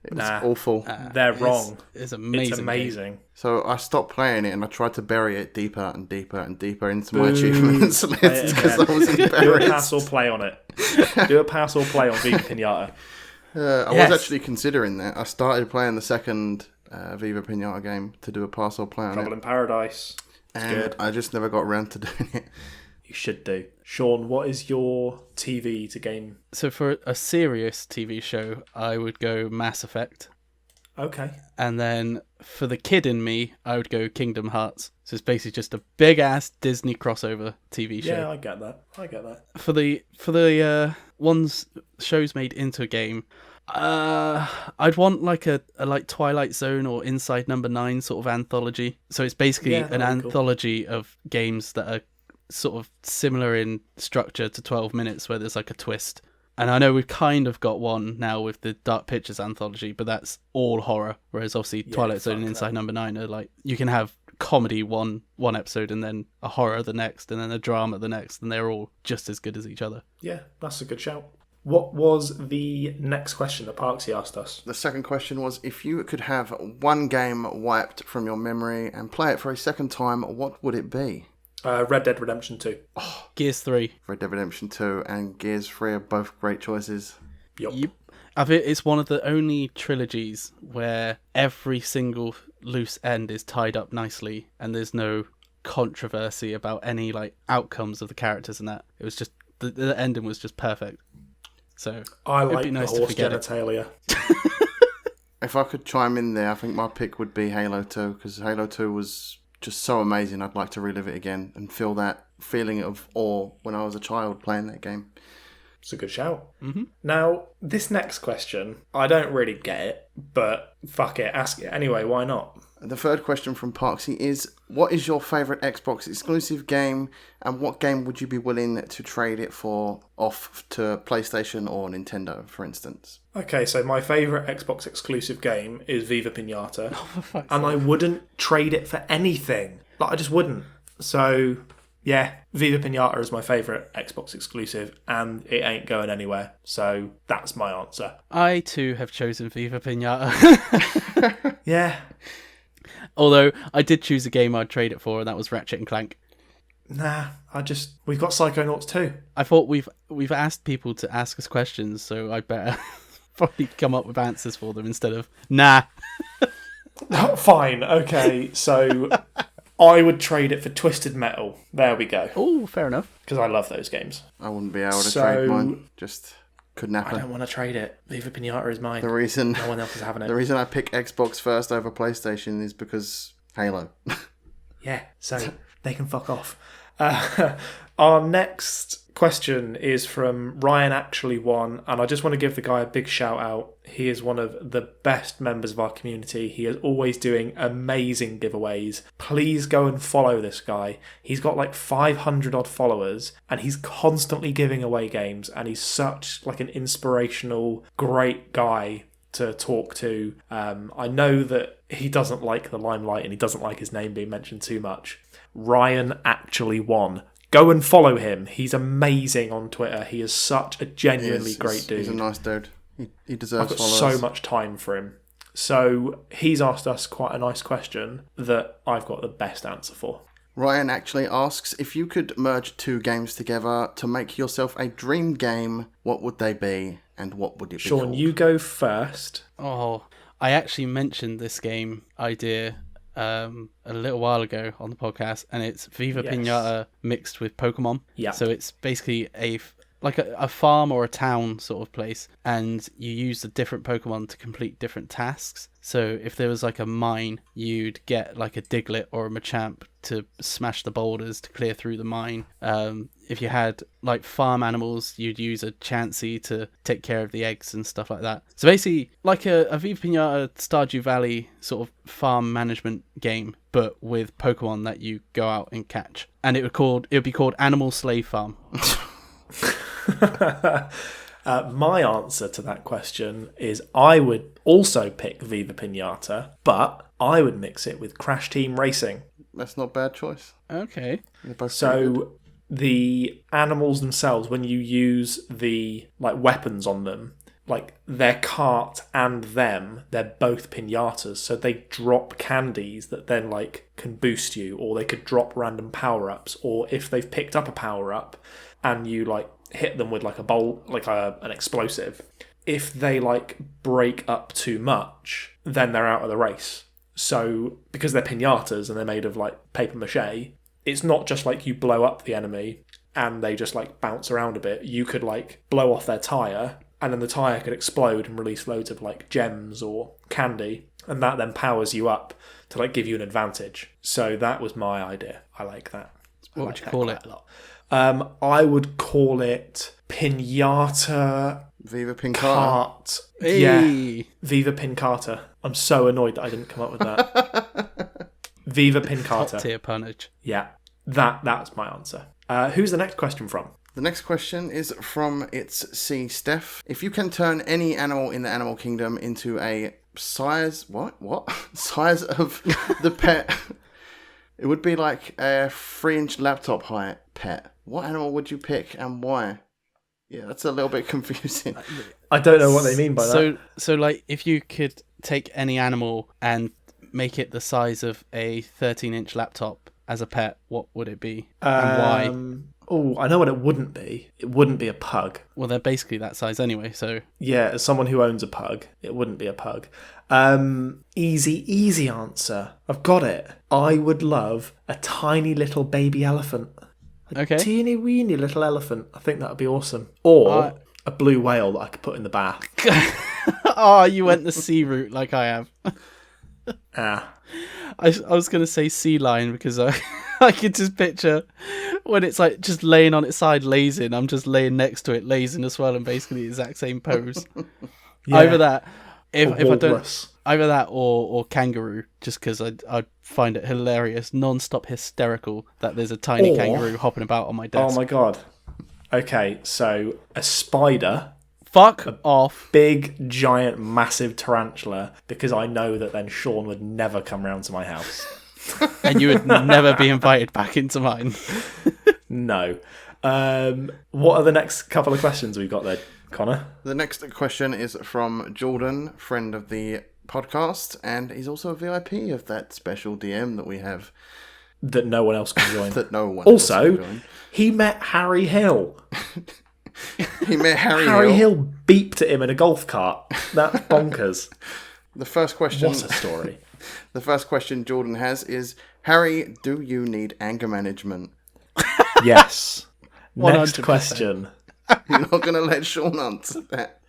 It was awful. They're wrong. It's amazing. It's amazing. So I stopped playing it and I tried to bury it deeper and deeper and deeper into my achievements list because I was embarrassed. Do a pass or play on it. Do a pass or play on Viva Pinata. I was actually considering that. I started playing the second Viva Pinata game to do a pass or play on Trouble in Paradise. It's and good. I just never got around to doing it. You should do. Shaun, what is your TV to game? So for a serious TV show, I would go Mass Effect. Okay. And then for the kid in me, I would go Kingdom Hearts. So it's basically just a big-ass Disney crossover TV show. Yeah, I get that. For the shows made into a game, I'd want like a Twilight Zone or Inside Number 9 sort of anthology. So it's basically an anthology of games that are sort of similar in structure to 12 Minutes, where there's like a twist. And I know we've kind of got one now with the Dark Pictures anthology, but that's all horror. Whereas obviously Twilight Zone and Inside Number 9 are like, you can have comedy one episode and then a horror the next and then a drama the next, and they're all just as good as each other. Yeah, that's a good shout. What was the next question that Parksy asked us? The second question was, if you could have one game wiped from your memory and play it for a second time, what would it be? Red Dead Redemption 2. Gears 3. Red Dead Redemption 2 and Gears 3 are both great choices. Yep. I think it's one of the only trilogies where every single loose end is tied up nicely and there's no controversy about any like outcomes of the characters and that. It was just the ending was just perfect. So I it'd like be nice the to horse forget genitalia. If I could chime in there, I think my pick would be Halo 2, because Halo 2 was just so amazing. I'd like to relive it again and feel that feeling of awe when I was a child playing that game. It's a good shout. Mm-hmm. Now, this next question, I don't really get it, but fuck it, ask it anyway, why not? The third question from Parksy is, what is your favourite Xbox exclusive game, and what game would you be willing to trade it for off to PlayStation or Nintendo, for instance? Okay, so my favourite Xbox exclusive game is Viva Pinata, and I wouldn't trade it for anything. Like, I just wouldn't. So, yeah, Viva Pinata is my favourite Xbox exclusive, and it ain't going anywhere. So, that's my answer. I too have chosen Viva Pinata. Yeah. Although I did choose a game I'd trade it for, and that was Ratchet and Clank. Nah, we've got Psychonauts 2. I thought we've asked people to ask us questions, so I better probably come up with answers for them instead of nah. Fine, okay, so I would trade it for Twisted Metal. There we go. Oh, fair enough. Because I love those games. I wouldn't be able to trade mine. Just couldn't happen. I don't want to trade it. Viva Pinata is mine. The reason no one else is having it. The reason I pick Xbox first over PlayStation is because Halo. Yeah, so they can fuck off. Our next question is from Ryan Actually Won, and I just want to give the guy a big shout out. He is one of the best members of our community. He is always doing amazing giveaways. Please go and follow this guy. He's got like 500 odd followers, and he's constantly giving away games, and he's such like an inspirational, great guy to talk to. I know that he doesn't like the limelight and he doesn't like his name being mentioned too much. Ryan Actually Won. Go and follow him. He's amazing on Twitter. He is such a genuinely great dude. He's a nice dude. He deserves I've got followers. so much time for him. So he's asked us quite a nice question that I've got the best answer for. Ryan actually asks, if you could merge 2 games together to make yourself a dream game, what would they be and what would it be Shaun, called? you go first. Oh, I actually mentioned this game idea a little while ago on the podcast, and it's Viva Yes. Pinata mixed with Pokemon. Yeah. So it's basically a farm or a town sort of place, and you use the different Pokemon to complete different tasks. So if there was like a mine, you'd get like a Diglett or a Machamp to smash the boulders to clear through the mine. If you had like farm animals, you'd use a Chansey to take care of the eggs and stuff like that. So basically like a Viva Pinata Stardew Valley sort of farm management game, but with Pokemon that you go out and catch. And it would be called Animal Slave Farm. My answer to that question is I would also pick Viva Pinata, but I would mix it with Crash Team Racing. That's not a bad choice. Okay. They're both pretty good. So the animals themselves, when you use the like weapons on them, like their cart and them, they're both pinatas, so they drop candies that then like can boost you, or they could drop random power-ups, or if they've picked up a power-up and you like hit them with like a bolt, like an explosive, if they like break up too much, then they're out of the race. So because they're pinatas and they're made of like paper mache, it's not just like you blow up the enemy and they just like bounce around a bit. You could like blow off their tyre, and then the tyre could explode and release loads of like gems or candy, and that then powers you up to like give you an advantage. So that was my idea. I like that. What would you call it? I would call it Pinata Viva Pincata. Cart. Hey. Yeah, Viva Pincata. I'm so annoyed that I didn't come up with that. Viva Top Pincata. tier punnage. Yeah, that's my answer. Who's the next question from? The next question is from It's C. Steph. If you can turn any animal in the animal kingdom into a size... What? Size of the pet... It would be like a 3-inch laptop height pet. What animal would you pick and why? Yeah, that's a little bit confusing. I don't know what they mean by that. So like, if you could take any animal and make it the size of a 13-inch laptop as a pet, what would it be and why? Oh, I know what it wouldn't be. It wouldn't be a pug. Well, they're basically that size anyway, so... Yeah, as someone who owns a pug, it wouldn't be a pug. Easy answer. I've got it. I would love a tiny little baby elephant. Okay. Teeny weeny little elephant. I think that would be awesome. Or a blue whale that I could put in the bath. Oh, you went the sea route like I have. I was going to say sea lion because I could just picture when it's like just laying on its side lazing, I'm just laying next to it lazing as well, and basically the exact same pose. Yeah. Either that, if I don't, walrus. either that or kangaroo, just because I'd find it hilarious, non-stop hysterical that there's a tiny kangaroo hopping about on my desk. Oh my god. Okay, so a spider, Fuck off. big, giant, massive tarantula, because I know that then Shaun would never come round to my house. And you would never be invited back into mine. No. What are the next couple of questions we've got there, Connor? The next question is from Jordan, friend of the podcast, and he's also a VIP of that special DM that we have. That no one else can join. That no one else can Also, join. he met Harry Hill. He met Harry Hill beeped at him in a golf cart. That's bonkers. The first question. What a story. The first question Jordan has is, Harry, do you need anger management? Yes. Next 100%. question. You're not going to let Shaun answer that.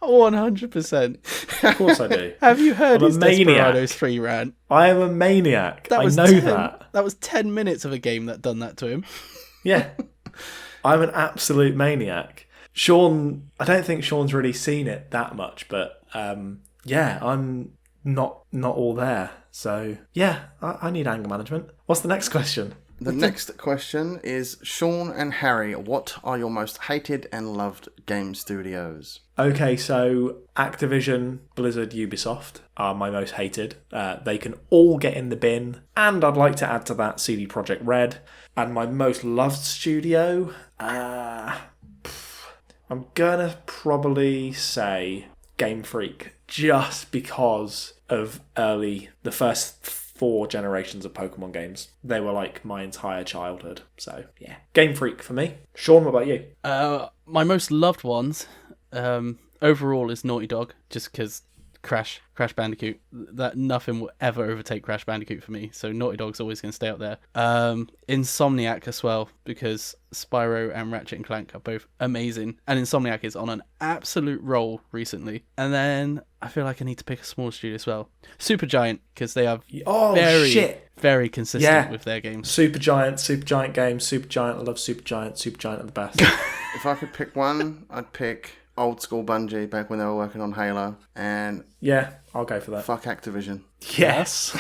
100%. Of course I do. Have you heard I'm a his maniac. Desperados 3 rant? I am a maniac. I know 10, that. That was 10 minutes of a game that done that to him. Yeah. I'm an absolute maniac. Shaun, I don't think Shaun's really seen it that much, but yeah, I'm not all there. So yeah, I need anger management. What's the next question? The next question is, Shaun and Harry, what are your most hated and loved game studios? Okay, so Activision, Blizzard, Ubisoft are my most hated. They can all get in the bin. And I'd like to add to that CD Projekt Red. And my most loved studio, I'm gonna probably say Game Freak, just because of the first 4 generations of Pokemon games. They were like my entire childhood. So yeah, Game Freak for me. Shaun, what about you? My most loved ones overall is Naughty Dog, just because Crash Bandicoot, that nothing will ever overtake Crash Bandicoot for me, so Naughty Dog's always going to stay up there. Insomniac as well, because Spyro and Ratchet and Clank are both amazing, and Insomniac is on an absolute roll recently. And then I feel like I need to pick a small studio as well, Supergiant, because they are very consistent with their games. Supergiant games, Supergiant, I love Supergiant are the best. If I could pick one, I'd pick old school Bungie back when they were working on Halo, and yeah, I'll go for that. Fuck Activision. Yes.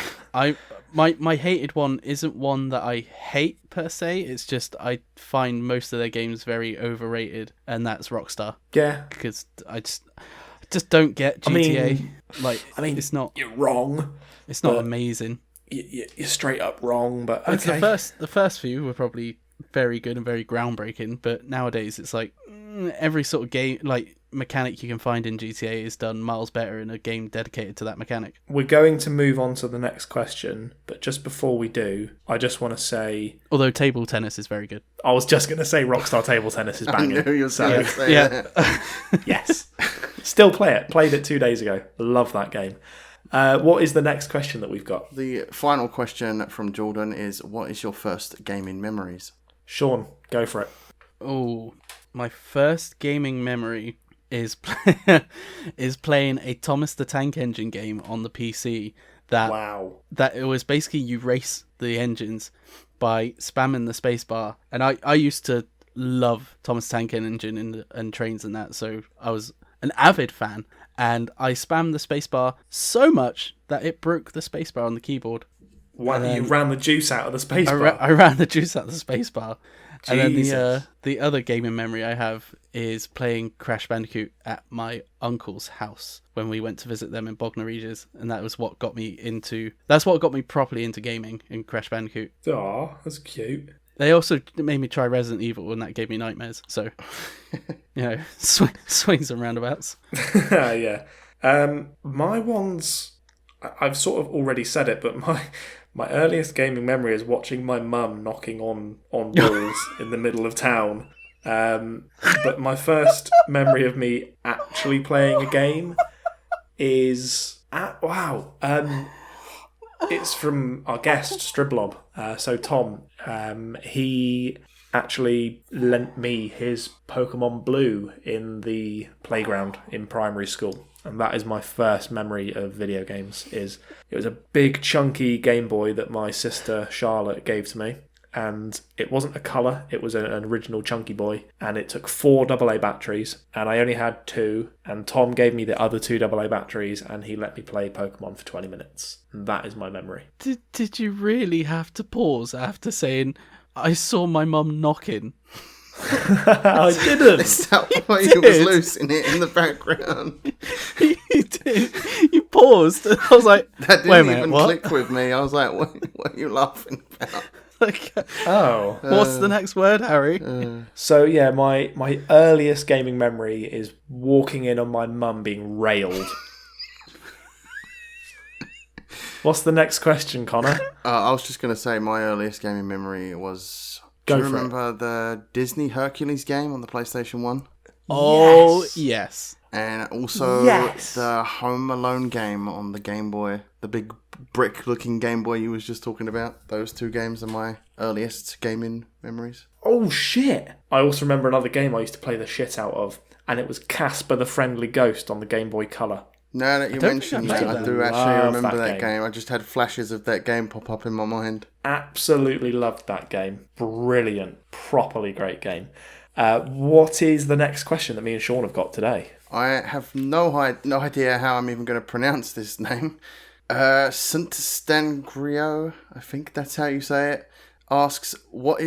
My hated one isn't one that I hate per se, it's just I find most of their games very overrated, and that's Rockstar. Yeah. Because I just don't get GTA. I mean, it's not... You're wrong. It's not amazing. You're straight up wrong, but okay. The first few were probably very good and very groundbreaking, but nowadays it's like every sort of game, like mechanic you can find in GTA is done miles better in a game dedicated to that mechanic. We're going to move on to the next question, but just before we do, I just want to say... Although table tennis is very good. I was just going to say Rockstar Table Tennis is banging. I knew you were going to say that. Yes. Still play it. Played it 2 days ago. Love that game. What is the next question that we've got? The final question from Jordan is, what is your first gaming memories? Shaun, go for it. Oh, my first gaming memory is playing a Thomas the Tank Engine game on the PC. That it was basically you race the engines by spamming the spacebar, and I used to love Thomas the Tank Engine and trains and that, so I was an avid fan, and I spammed the spacebar so much that it broke the spacebar on the keyboard. Wow, you ran the juice out of the spacebar. I ran the juice out of the spacebar. And Jesus. then the other gaming memory I have is playing Crash Bandicoot at my uncle's house when we went to visit them in Bognor Regis, and that's what got me properly into gaming in Crash Bandicoot. Aw, that's cute. They also made me try Resident Evil, and that gave me nightmares. So, swings and roundabouts. Yeah. My ones, I've sort of already said it, but my earliest gaming memory is watching my mum knocking on walls in the middle of town. But my first memory of me actually playing a game is... it's from our guest, Striblob. So Tom, he actually lent me his Pokemon Blue in the playground in primary school. And that is my first memory of video games. It was a big chunky Game Boy that my sister Charlotte gave to me. And it wasn't a colour, it was an original chunky boy. And it took 4 AA batteries, and I only had 2. And Tom gave me the other 2 AA batteries, and he let me play Pokemon for 20 minutes. And that is my memory. Did you really have to pause after saying, I saw my mum knocking? I didn't. Is that why you was losing it in the background? You did. You paused. I was like, that didn't wait a minute, even what? click with me. I was like, what are you laughing about? Like, oh. What's the next word, Harry? So yeah, my earliest gaming memory is walking in on my mum being railed. What's the next question, Connor? I was just going to say my earliest gaming memory was... Go Do you for remember the Disney Hercules game on the PlayStation 1? Oh, yes. And also the Home Alone game on the Game Boy. The big brick-looking Game Boy you was just talking about. Those 2 games are my earliest gaming memories. Oh, shit. I also remember another game I used to play the shit out of. and it was Casper the Friendly Ghost on the Game Boy Color. Now that you don't mentioned think I that, played I that. do actually Love remember that that game. I just had flashes of that game pop up in my mind. Absolutely loved that game. Brilliant. Properly great game. What is the next question that me and Shaun have got today? I have no idea how I'm even going to pronounce this name. St. Stangrio, I think that's how you say it, asks, what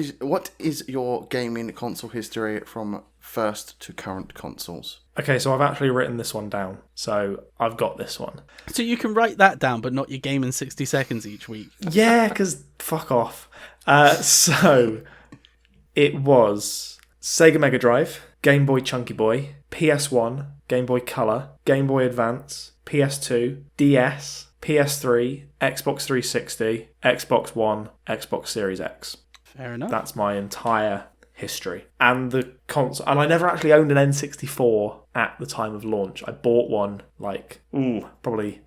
is your gaming console history from first to current consoles? Okay, so I've actually written this one down. So I've got this one. So you can write that down, but not your game in 60 seconds each week. Yeah, because fuck off. So it was Sega Mega Drive, Game Boy Chunky Boy, PS1, Game Boy Color, Game Boy Advance, PS2, DS, PS3, Xbox 360, Xbox One, Xbox Series X. Fair enough. That's my entire history. And the console, and I never actually owned an N64 at the time of launch. I bought one probably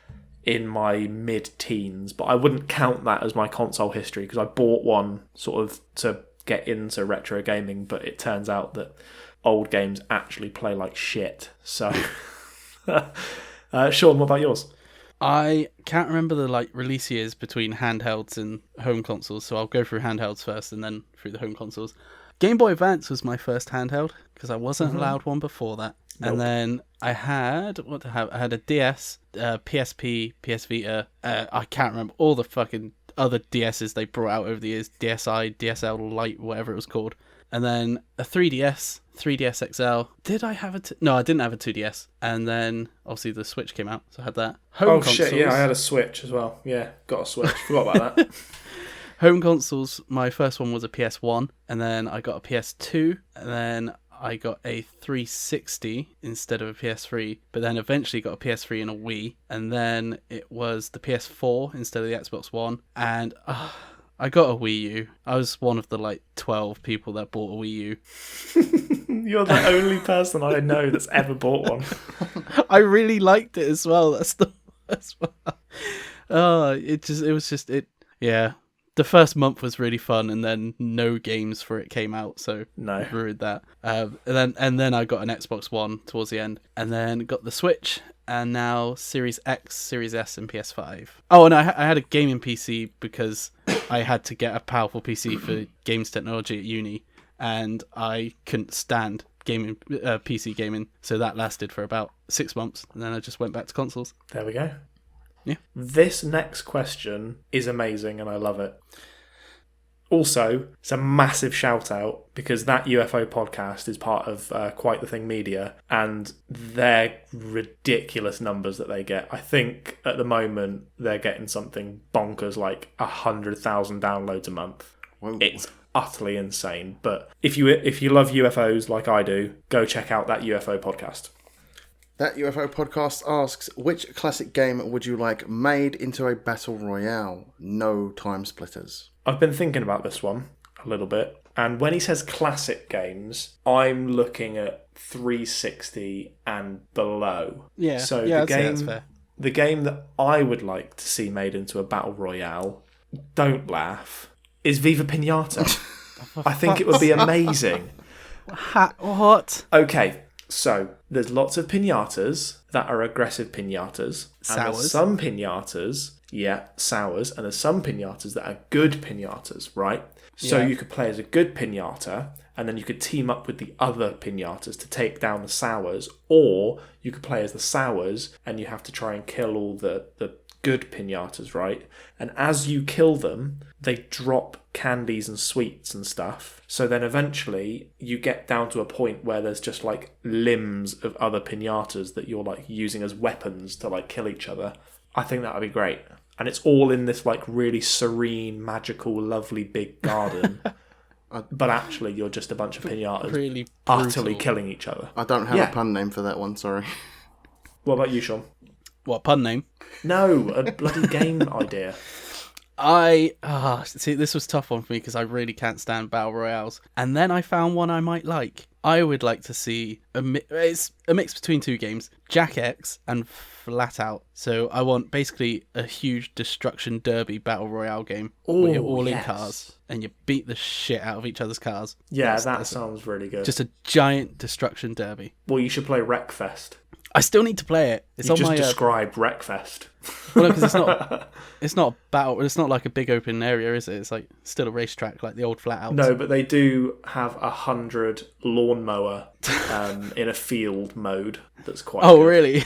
in my mid-teens, but I wouldn't count that as my console history because I bought one sort of to get into retro gaming, but it turns out that old games actually play like shit. So Shaun, what about yours? I can't remember the release years between handhelds and home consoles, so I'll go through handhelds first and then through the home consoles. Game Boy Advance was my first handheld because I wasn't allowed one before that. Nope. And then I had I had a DS, PSP, PS Vita. I can't remember all the fucking other DSs they brought out over the years. DSi, DSL Lite, whatever it was called. And then a 3DS, 3DS XL. Did I have No, I didn't have a 2DS. And then obviously the Switch came out, so I had that. Home consoles, Shit, yeah, I had a Switch as well. Yeah, got a Switch. Forgot about that. Home consoles, my first one was a PS1, and then I got a PS2, and then I got a 360 instead of a PS3, but then eventually got a PS3 and a Wii, and then it was the PS4 instead of the Xbox One, and I got a Wii U. I was one of the 12 people that bought a Wii U. You're the only person I know that's ever bought one. I really liked it as well. That's the worst one. Yeah. The first month was really fun, and then no games for it came out, so No. ruined that. And then I got an Xbox One towards the end, and then got the Switch, and now Series X, Series S, and PS5. Oh, and I had a gaming PC because I had to get a powerful PC for games technology at uni, and I couldn't stand gaming, PC gaming, so that lasted for about 6 months, and then I just went back to consoles. There we go. Yeah. This next question is amazing and I love it. Also, it's a massive shout out because that UFO podcast is part of Quite the Thing Media and their ridiculous numbers that they get. I think at the moment they're getting something bonkers like 100,000 downloads a month. Whoa. It's utterly insane. But if you love UFOs like I do, go check out that UFO podcast. That UFO podcast asks, which classic game would you like made into a battle royale? No time splitters. I've been thinking about this one a little bit, and when he says classic games, I'm looking at 360 and below. Yeah, So I'd say that's fair. the game that I would like to see made into a battle royale, don't laugh, is Viva Pinata. I think it would be amazing. What? Okay, so there's lots of pinatas that are aggressive pinatas. And Sours. there's some pinatas, sours, and there's some pinatas that are good pinatas, right? So Yeah. you could play as a good pinata, and then you could team up with the other pinatas to take down the sours, or you could play as the sours, and you have to try and kill all the good pinatas, right? And as you kill them, they drop candies and sweets and stuff. So then eventually you get down to a point where there's just limbs of other pinatas that you're using as weapons to kill each other. I think that would be great. And it's all in this really serene, magical, lovely big garden. But actually you're just a bunch of pinatas Really utterly brutal. killing each other. I don't have Yeah. a pun name for that one, sorry. What about you, Shaun? What, pun name? No, a bloody game idea. See, this was a tough one for me because I really can't stand battle royales. And then I found one I might like. I would like to see it's a mix between two games, Jack X and Flat Out. So I want basically a huge destruction derby battle royale game where you're all in cars and you beat the shit out of each other's cars. Yeah, that sounds really good. Just a giant destruction derby. Well, you should play Wreckfest. I still need to play it. It's you on just my described Wreckfest. Well, because it's not a battle. It's not like a big open area, is it? It's like still a racetrack, like the old Flat Out. No, but they do have 100 lawnmower in a field mode. That's quite. Oh, good. really?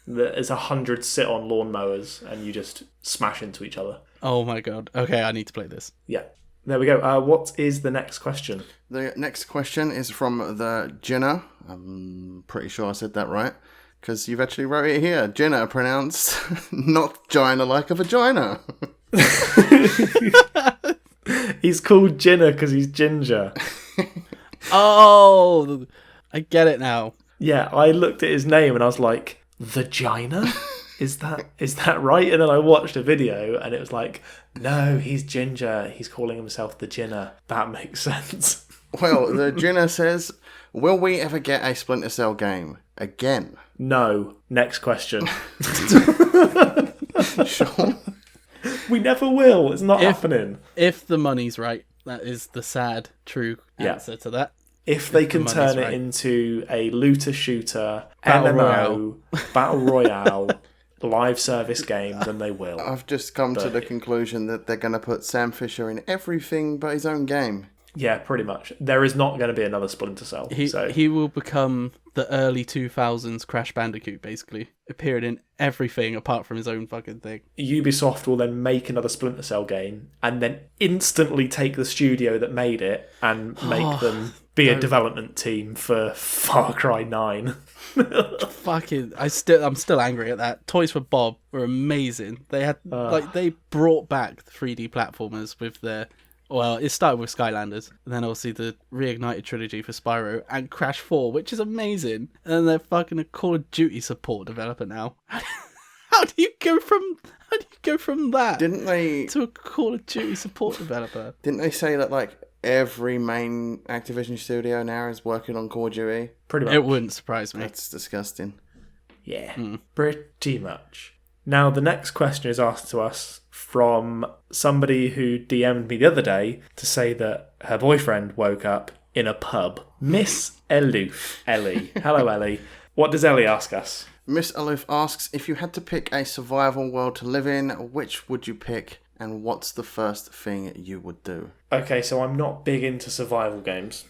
There's 100 sit-on lawnmowers, and you just smash into each other. Oh my god. Okay, I need to play this. Yeah. There we go. What is the next question? The next question is from the Jenna. I'm pretty sure I said that right. Because you've actually wrote it here. Jenna pronounced not gina like a vagina. He's called Jenna because he's ginger. Oh, I get it now. Yeah, I looked at his name and I was like, vagina? Is that right? And then I watched a video and it was like, no, he's ginger. He's calling himself the Jenna. That makes sense. Well, the Jenna says, will we ever get a Splinter Cell game again? No. Next question. Shaun? We never will. It's not happening. If the money's right, that is the sad, true answer to that. If they can turn it into a looter shooter, MMO, Battle Royale, live service game, then they will. I've just come to the conclusion that they're going to put Sam Fisher in everything but his own game. Yeah, pretty much. There is not going to be another Splinter Cell. He will become the early 2000s Crash Bandicoot, basically. Appearing in everything apart from his own fucking thing. Ubisoft will then make another Splinter Cell game and then instantly take the studio that made it and make them be a development team for Far Cry 9. Fucking, I'm still angry at that. Toys for Bob were amazing. They had they brought back the 3D platformers with their. Well, it started with Skylanders, and then obviously the Reignited trilogy for Spyro and Crash 4, which is amazing. And then they're fucking a Call of Duty support developer now. How do you go from that? Didn't they to a Call of Duty support developer? Didn't they say that like every main Activision studio now is working on Call of Duty? Pretty much. It wouldn't surprise me. That's disgusting. Yeah, pretty much. Now, the next question is asked to us from somebody who DM'd me the other day to say that her boyfriend woke up in a pub. Miss Eloof. Ellie. Hello, Ellie. What does Ellie ask us? Miss Aloof asks, if you had to pick a survival world to live in, which would you pick, and what's the first thing you would do? Okay, so I'm not big into survival games.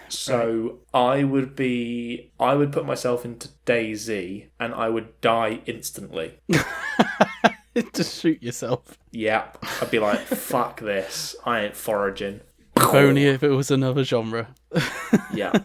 So I would put myself into DayZ and I would die instantly. Just shoot yourself. Yep. I'd be like, fuck this. I ain't foraging. If only if it was another genre. Yeah.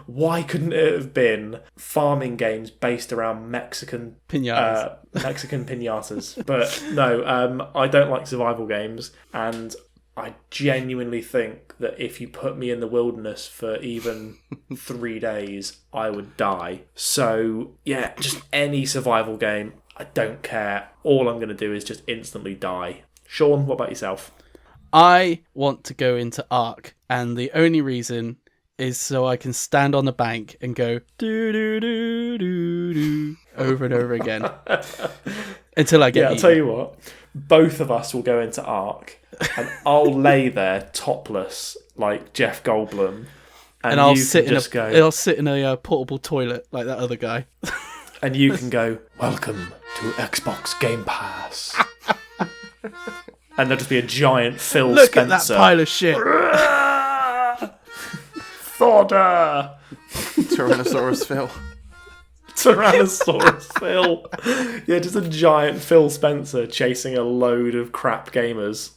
Why couldn't it have been farming games based around Mexican Piñatas? Mexican piñatas. But no, I don't like survival games, and I genuinely think that if you put me in the wilderness for even 3 days, I would die. So yeah, just any survival game, I don't care. All I'm going to do is just instantly die. Shaun, what about yourself? I want to go into Ark, and the only reason is so I can stand on the bank and go do do do do do over and over again until I get. Yeah, I'll tell you what. Both of us will go into Ark, and I'll lay there topless like Jeff Goldblum, and I'll sit in a portable toilet like that other guy, and you can go, "Welcome to Xbox Game Pass." And there'll just be a giant Phil Look Spencer. Look at that pile of shit. Fodder! Tyrannosaurus Phil. Tyrannosaurus Phil. Yeah, just a giant Phil Spencer chasing a load of crap gamers.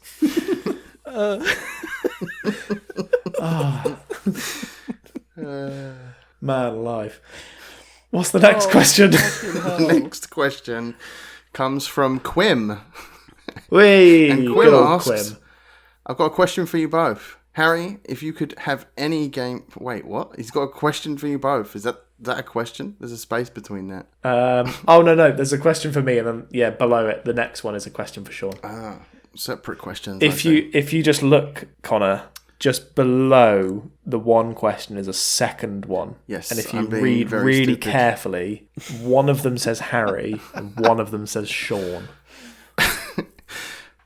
Man alive. What's the next question? The next question comes from Quim. Whee! And Good old asks, Quim. I've got a question for you both. Harry, if you could have any game... Wait, what? He's got a question for you both. Is that that a question? There's a space between that. Oh, no. There's a question for me, and then, below it, the next one is a question for Shaun. Separate questions. If you just look, Connor, just below the one question is a second one. Yes, and if you I'm being read very really stupid. carefully, one of them says Harry and one of them says Shaun.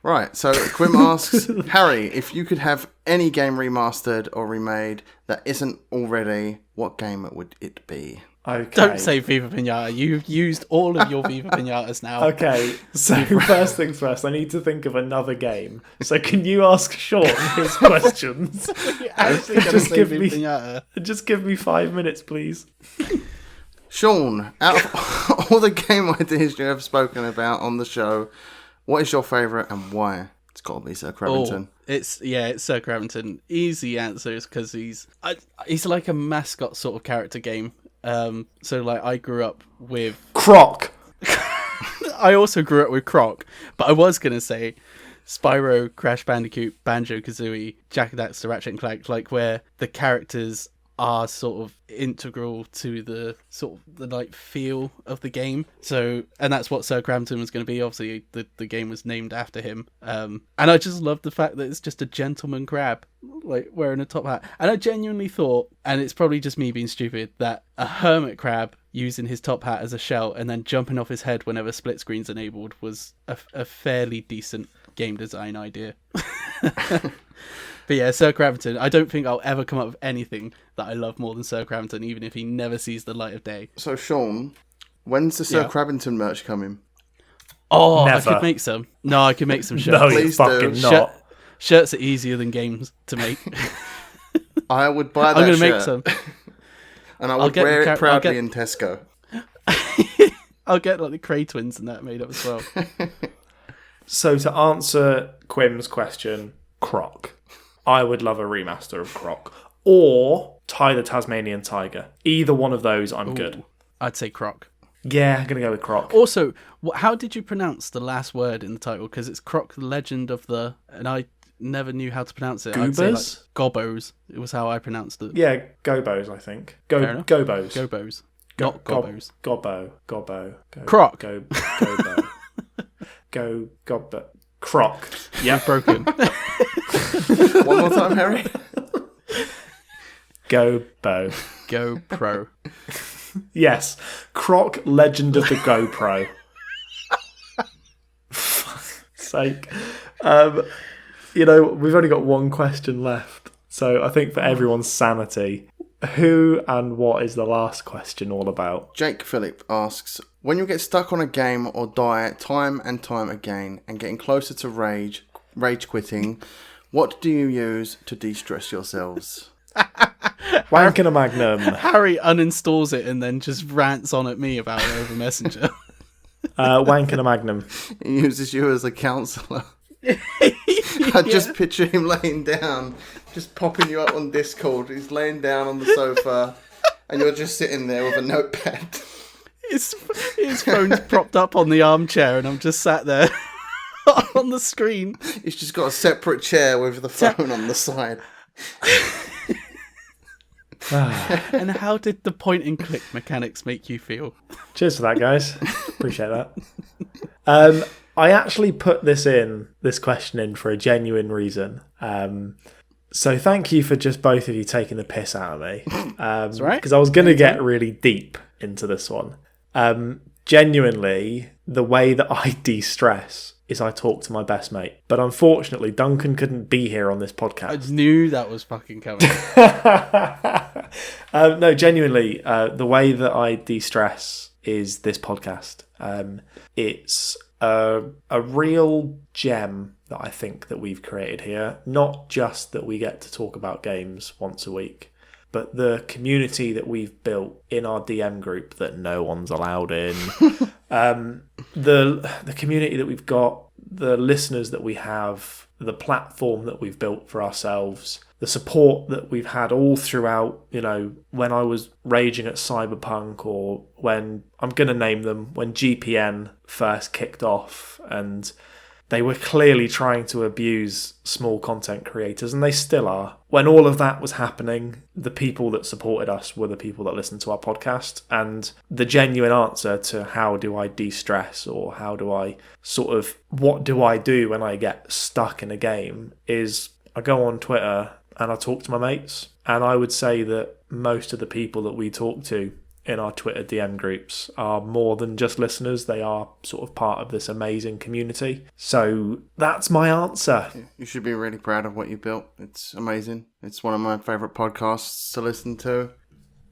Right, so Quim asks, Harry, if you could have any game remastered or remade that isn't already, what game would it be? Okay. Don't say Viva Pinata. You've used all of your Viva Pinatas now. Okay, so first things first, I need to think of another game. So can you ask Shaun his questions? Actually, Just give me 5 minutes, please. Sean, out of all the game ideas you have spoken about on the show, what is your favourite and why? It's got to be Sir Crabbington. It's Sir Crabbington. Easy answers because he's like a mascot sort of character game. So like I grew up with Croc. I also grew up with Croc, but I was gonna say Spyro, Crash Bandicoot, Banjo-Kazooie, Jak and Daxter, Ratchet and Clank, like where the characters are sort of integral to the sort of the like feel of the game. So, and that's what Sir Crampton was going to be. Obviously, the game was named after him. And I just love the fact that it's just a gentleman crab, like wearing a top hat. And I genuinely thought, and it's probably just me being stupid, that a hermit crab using his top hat as a shell and then jumping off his head whenever split screen's enabled was a fairly decent game design idea. But yeah, Sir Crampton, I don't think I'll ever come up with anything that I love more than Sir Crampton, even if he never sees the light of day. So, Sean, when's the Sir Crabbington merch coming? Oh, Never. I could make some. No, I could make some shirts. No, you Please fucking do. not. Shirts are easier than games to make. I would buy that I'm going to shirt. make some. And I would wear it proudly in Tesco. I'll get like the Cray twins and that made up as well. So to answer Quim's question, Croc. I would love a remaster of Croc. Or Ty the Tasmanian Tiger. Either one of those, I'm good. I'd say Croc. Yeah, I'm going to go with Croc. Also, how did you pronounce the last word in the title? Because it's Croc, the Legend of the... And I never knew how to pronounce it. I'd say like Goobers? Gobos. It was how I pronounced it. Yeah, Gobos, I think. Fair enough. Gobos. Gobos. Not Gobos. Gobbo. Croc. Gobo. Gobbo. Croc. Yeah, broken. One more time, Harry. Gobo. GoPro. Yes. Croc, Legend of the GoPro. Fuck's sake. We've only got one question left. So I think for everyone's sanity, who and what is the last question all about? Jake Phillip asks, when you get stuck on a game or die time and time again and getting closer to rage quitting, what do you use to de-stress yourselves? Wank and a Magnum. Harry uninstalls it and then just rants on at me about it over Messenger. Wank and a Magnum. He uses you as a counsellor. I just picture him laying down, just popping you up on Discord. He's laying down on the sofa and you're just sitting there with a notepad. His phone's propped up on the armchair and I'm just sat there on the screen. He's just got a separate chair with the phone on the side. And how did the point and click mechanics make you feel? Cheers for that, guys. Appreciate that. I actually put this question in for a genuine reason. So thank you for just both of you taking the piss out of me. That's right. Because I was going to get really deep into this one. Genuinely, the way that I de-stress is I talk to my best mate. But unfortunately, Duncan couldn't be here on this podcast. I knew that was fucking coming. No, genuinely, the way that I de-stress is this podcast. It's a real gem that I think that we've created here. Not just that we get to talk about games once a week, but the community that we've built in our DM group that no one's allowed in. The community that we've got, the listeners that we have, the platform that we've built for ourselves, the support that we've had all throughout, when I was raging at Cyberpunk, or when, I'm going to name them, when GPN first kicked off, and they were clearly trying to abuse small content creators, and they still are. When all of that was happening, the people that supported us were the people that listened to our podcast, and the genuine answer to how do I de-stress, or how do I what do I do when I get stuck in a game, is I go on Twitter and I talk to my mates. And I would say that most of the people that we talk to in our Twitter DM groups are more than just listeners. They are sort of part of this amazing community. So that's my answer. You should be really proud of what you built. It's amazing. It's one of my favourite podcasts to listen to.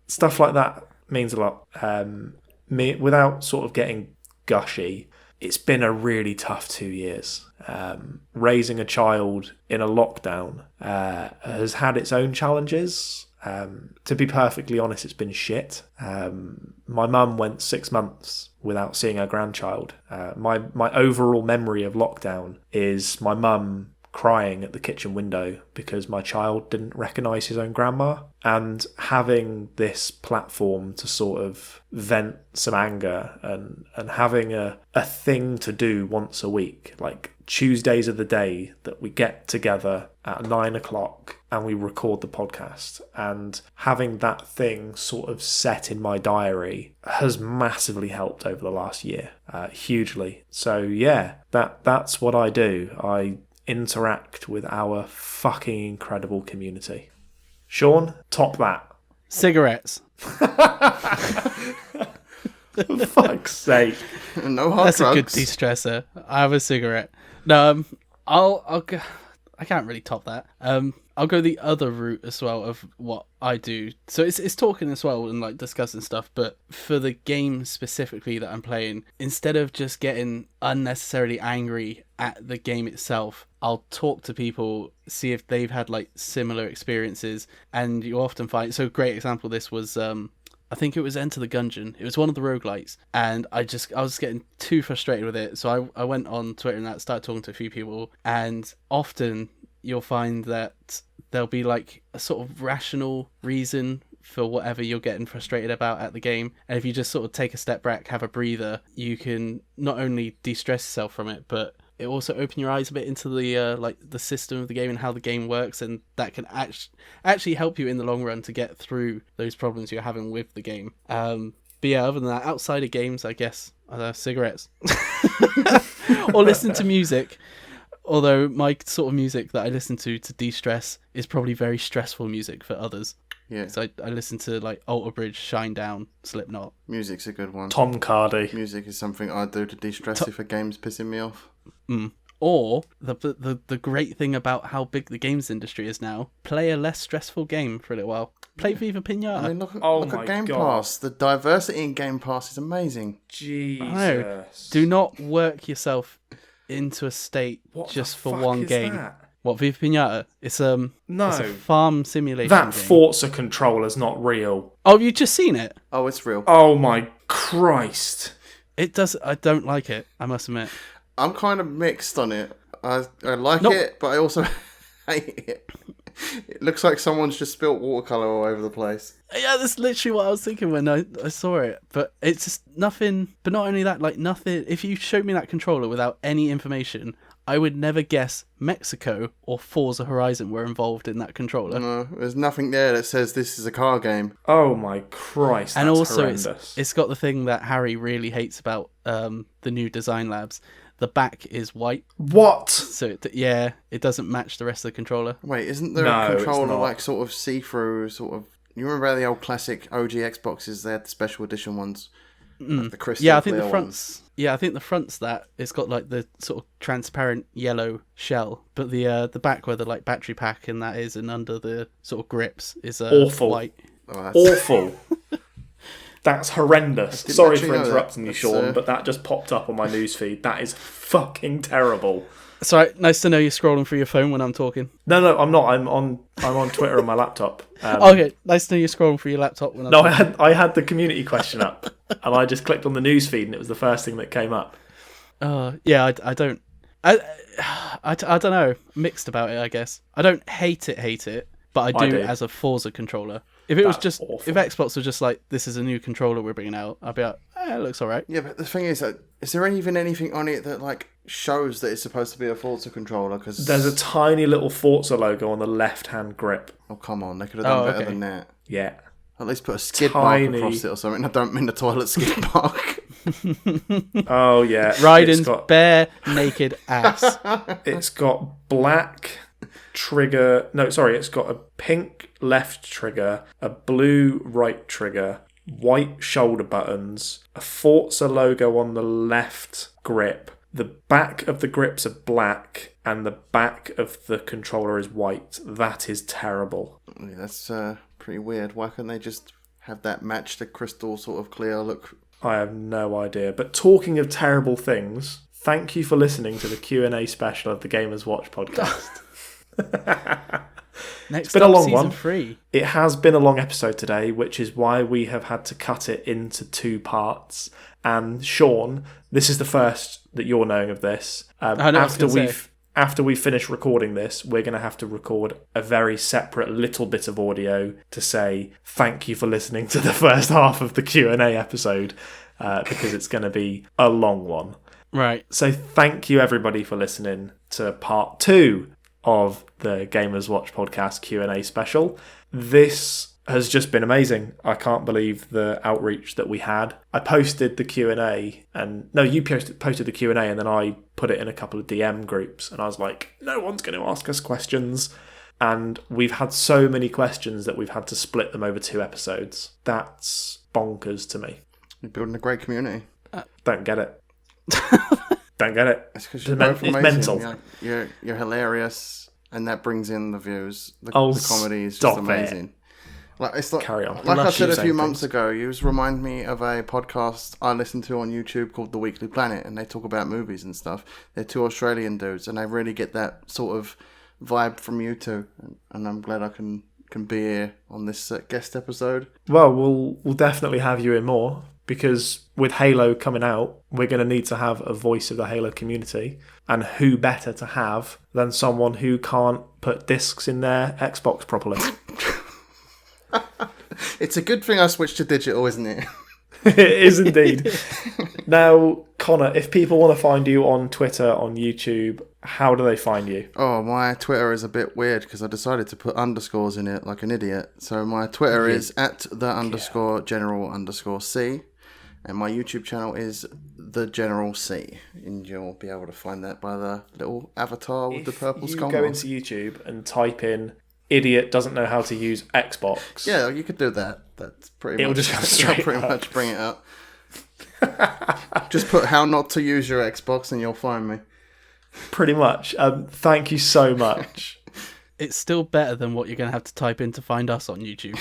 Stuff like that means a lot. Without sort of getting gushy, it's been a really tough 2 years. Raising a child in a lockdown has had its own challenges. To be perfectly honest, it's been shit. My mum went 6 months without seeing her grandchild. My overall memory of lockdown is my mum crying at the kitchen window because my child didn't recognise his own grandma, and having this platform to sort of vent some anger and having a thing to do once a week. Like Tuesdays are the day that we get together at 9 o'clock and we record the podcast, and having that thing sort of set in my diary has massively helped over the last year, hugely. So yeah, that's what I do. I interact with our fucking incredible community. Shaun, top that. Cigarettes. For fuck's sake. No hard That's drugs. a good de-stressor. I have a cigarette. No, I'll go. I can't really top that. I'll go the other route as well of what I do. So it's talking as well and like discussing stuff, but for the game specifically that I'm playing, instead of just getting unnecessarily angry at the game itself, I'll talk to people, see if they've had like similar experiences, and you often find, so a great example of this was I think it was Enter the Gungeon. It was one of the roguelites, and I was getting too frustrated with it, so I went on Twitter and started talking to a few people, and often you'll find that there'll be like a sort of rational reason for whatever you're getting frustrated about at the game, and if you just sort of take a step back, have a breather, you can not only de-stress yourself from it, but it also open your eyes a bit into the like the system of the game and how the game works, and that can actually help you in the long run to get through those problems you're having with the game. But yeah, other than that, outside of games, I guess cigarettes or listen to music. Although my sort of music that I listen to de-stress is probably very stressful music for others. Yeah. So I listen to like Alter Bridge, Shine Down, Slipknot. Music's a good one. Tom Cardy. Music is something I do to de-stress if a game's pissing me off. Or the great thing about how big the games industry is now, play a less stressful game for a little while. Play Viva Pinata. I mean, look at Game Pass. The diversity in Game Pass is amazing. Jesus. Do not work yourself into a state just for one game. That? What, Viva Pinata? It's it's a farm simulation That game. Forza controller's not real. Oh, you've just seen it? Oh, it's real. Oh my Christ. It does. I don't like it, I must admit. I'm kind of mixed on it. I like it, but I also hate it. It looks like someone's just spilt watercolour all over the place. Yeah, that's literally what I was thinking when I saw it. But it's just nothing. But not only that, like nothing. If you showed me that controller without any information, I would never guess Mexico or Forza Horizon were involved in that controller. No, there's nothing there that says this is a car game. Oh my Christ, and that's also horrendous. it's got the thing that Harry really hates about the new design labs. The back is white. What? So it doesn't match the rest of the controller. Wait, isn't there a controller like sort of see-through, sort of... You remember the old classic OG Xboxes? They had the special edition ones. Like the crystal Yeah, I think the clear front's... ones. Yeah, I think the front's that. It's got like the sort of transparent yellow shell, but the back where the like battery pack and that is, and under the sort of grips is awful. White. Oh, Awful. That's horrendous. Sorry for interrupting you, That's, Shaun, but that just popped up on my newsfeed. That is fucking terrible. Sorry, nice to know you're scrolling through your phone when I'm talking. No, I'm not. I'm on Twitter on my laptop. Okay, nice to know you're scrolling through your laptop when I'm talking. I had the community question up, and I just clicked on the newsfeed, and it was the first thing that came up. Yeah, I don't... I don't know. Mixed about it, I guess. I don't hate it, but I do as a Forza controller. If it was just awful. if Xbox was just like, this is a new controller we're bringing out, I'd be like, it looks alright. Yeah, but the thing is there even anything on it that like shows that it's supposed to be a Forza controller. Cause... There's a tiny little Forza logo on the left-hand grip. Oh, come on. They could have done better than that. Yeah. At least put a skid mark across it or something. I don't mean the toilet skid mark. Oh, yeah. Raiden's bare, naked ass. It's got black trigger. No, sorry. It's got a pink left trigger, a blue right trigger, white shoulder buttons, a Forza logo on the left grip. The back of the grips are black, and the back of the controller is white. That is terrible. Yeah, that's pretty weird. Why can't they just have that match the crystal sort of clear look? I have no idea. But talking of terrible things, thank you for listening to the Q&A special of the Gamers Watch podcast. It's been a long one. 3. It has been a long episode today, which is why we have had to cut it into 2 parts. And Shaun, this is the first that you're knowing of this. After we finish recording this, we're going to have to record a very separate little bit of audio to say thank you for listening to the first half of the Q&A episode, because it's going to be a long one. Right. So thank you everybody for listening to part 2 of the Gamers Watch podcast Q&A special. This has just been amazing. I can't believe the outreach that we had. I posted the Q&A, and no, you posted the Q&A, and then I put it in a couple of DM groups, and I was like, no one's going to ask us questions. And we've had so many questions that we've had to split them over 2 episodes. That's bonkers to me. You're building a great community. Don't get it. Don't get it. It's because you're both amazing. It's mental. You're hilarious, and that brings in the views. The comedy is just amazing. It's like, carry on. Like I said a few months ago, you remind me of a podcast I listen to on YouTube called The Weekly Planet, and they talk about movies and stuff. They're 2 Australian dudes, and I really get that sort of vibe from you two. And I'm glad I can be here on this guest episode. Well, we'll definitely have you in more, because with Halo coming out, we're going to need to have a voice of the Halo community. And who better to have than someone who can't put discs in their Xbox properly? It's a good thing I switched to digital, isn't it? It is indeed. Now, Connor, if people want to find you on Twitter, on YouTube, how do they find you? Oh, my Twitter is a bit weird because I decided to put underscores in it like an idiot. So my Twitter is @the_general_C, and my YouTube channel is the General C, and you'll be able to find that by the little avatar with the purple skull. If you go into YouTube and type in "idiot doesn't know how to use Xbox," yeah, you could do that. That's pretty. It'll much, just come straight pretty up. much bring it up. Just put "how not to use your Xbox" and you'll find me. Pretty much. Thank you so much. It's still better than what you're going to have to type in to find us on YouTube.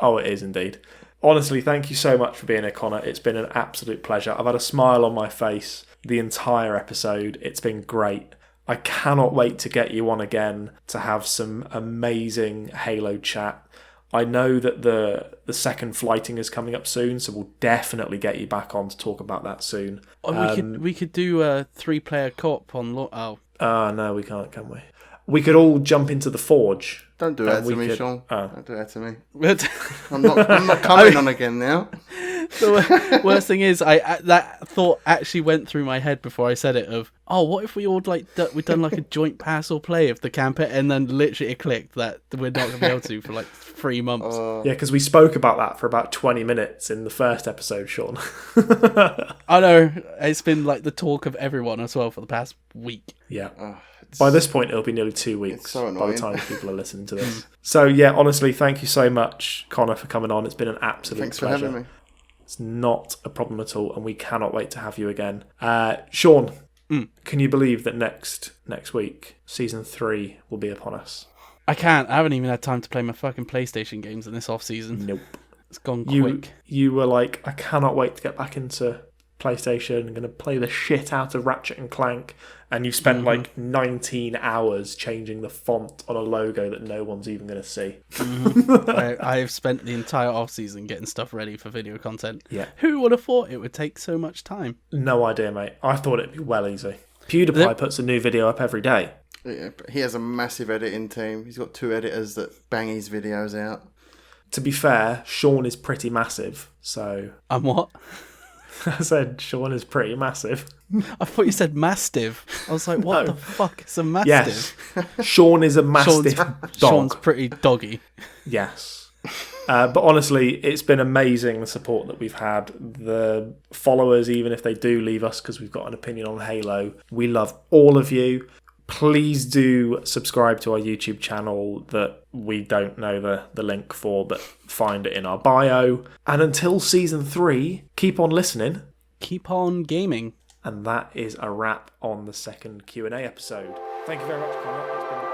Oh, it is indeed. Honestly, thank you so much for being here, Connor. It's been an absolute pleasure. I've had a smile on my face the entire episode. It's been great. I cannot wait to get you on again to have some amazing Halo chat. I know that the second flighting is coming up soon, so we'll definitely get you back on to talk about that soon. We could do a 3-player co-op on... no, we can't, can we? We could all jump into the Forge. Don't do that to me, Shaun. Don't do that to me. But I'm not coming on again now. The worst thing is, that thought actually went through my head before I said it. Of what if we all we'd done like a joint pass or play of the campaign, and then literally it clicked that we're not gonna be able to for like 3 months. Yeah, because we spoke about that for about 20 minutes in the first episode, Shaun. I know, it's been like the talk of everyone as well for the past week. Yeah. By this point, it'll be nearly 2 weeks so by the time people are listening to this. So, yeah, honestly, thank you so much, Connor, for coming on. It's been an absolute Thanks pleasure. for having me. It's not a problem at all, and we cannot wait to have you again. Shaun, can you believe that next week, Season 3 will be upon us? I can't. I haven't even had time to play my fucking PlayStation games in this off-season. Nope. It's gone quick. You were like, I cannot wait to get back into PlayStation. I'm going to play the shit out of Ratchet and Clank. And you've spent like 19 hours changing the font on a logo that no one's even going to see. I've spent the entire off-season getting stuff ready for video content. Yeah. Who would have thought it would take so much time? No idea, mate. I thought it'd be well easy. PewDiePie puts a new video up every day. Yeah, but he has a massive editing team. He's got 2 editors that bang his videos out. To be fair, Shaun is pretty massive, so... I'm what? I said Shaun is pretty massive. I thought you said mastiff. I was like, what No. the fuck is a mastiff? Yes. Shaun is a mastiff dog. Sean's pretty doggy. Yes. But honestly, it's been amazing the support that we've had. The followers, even if they do leave us because we've got an opinion on Halo, we love all of you. Please do subscribe to our YouTube channel that we don't know the link for, but find it in our bio. And until season 3, keep on listening. Keep on gaming. And that is a wrap on the second Q&A episode. Thank you very much, Connor. It's been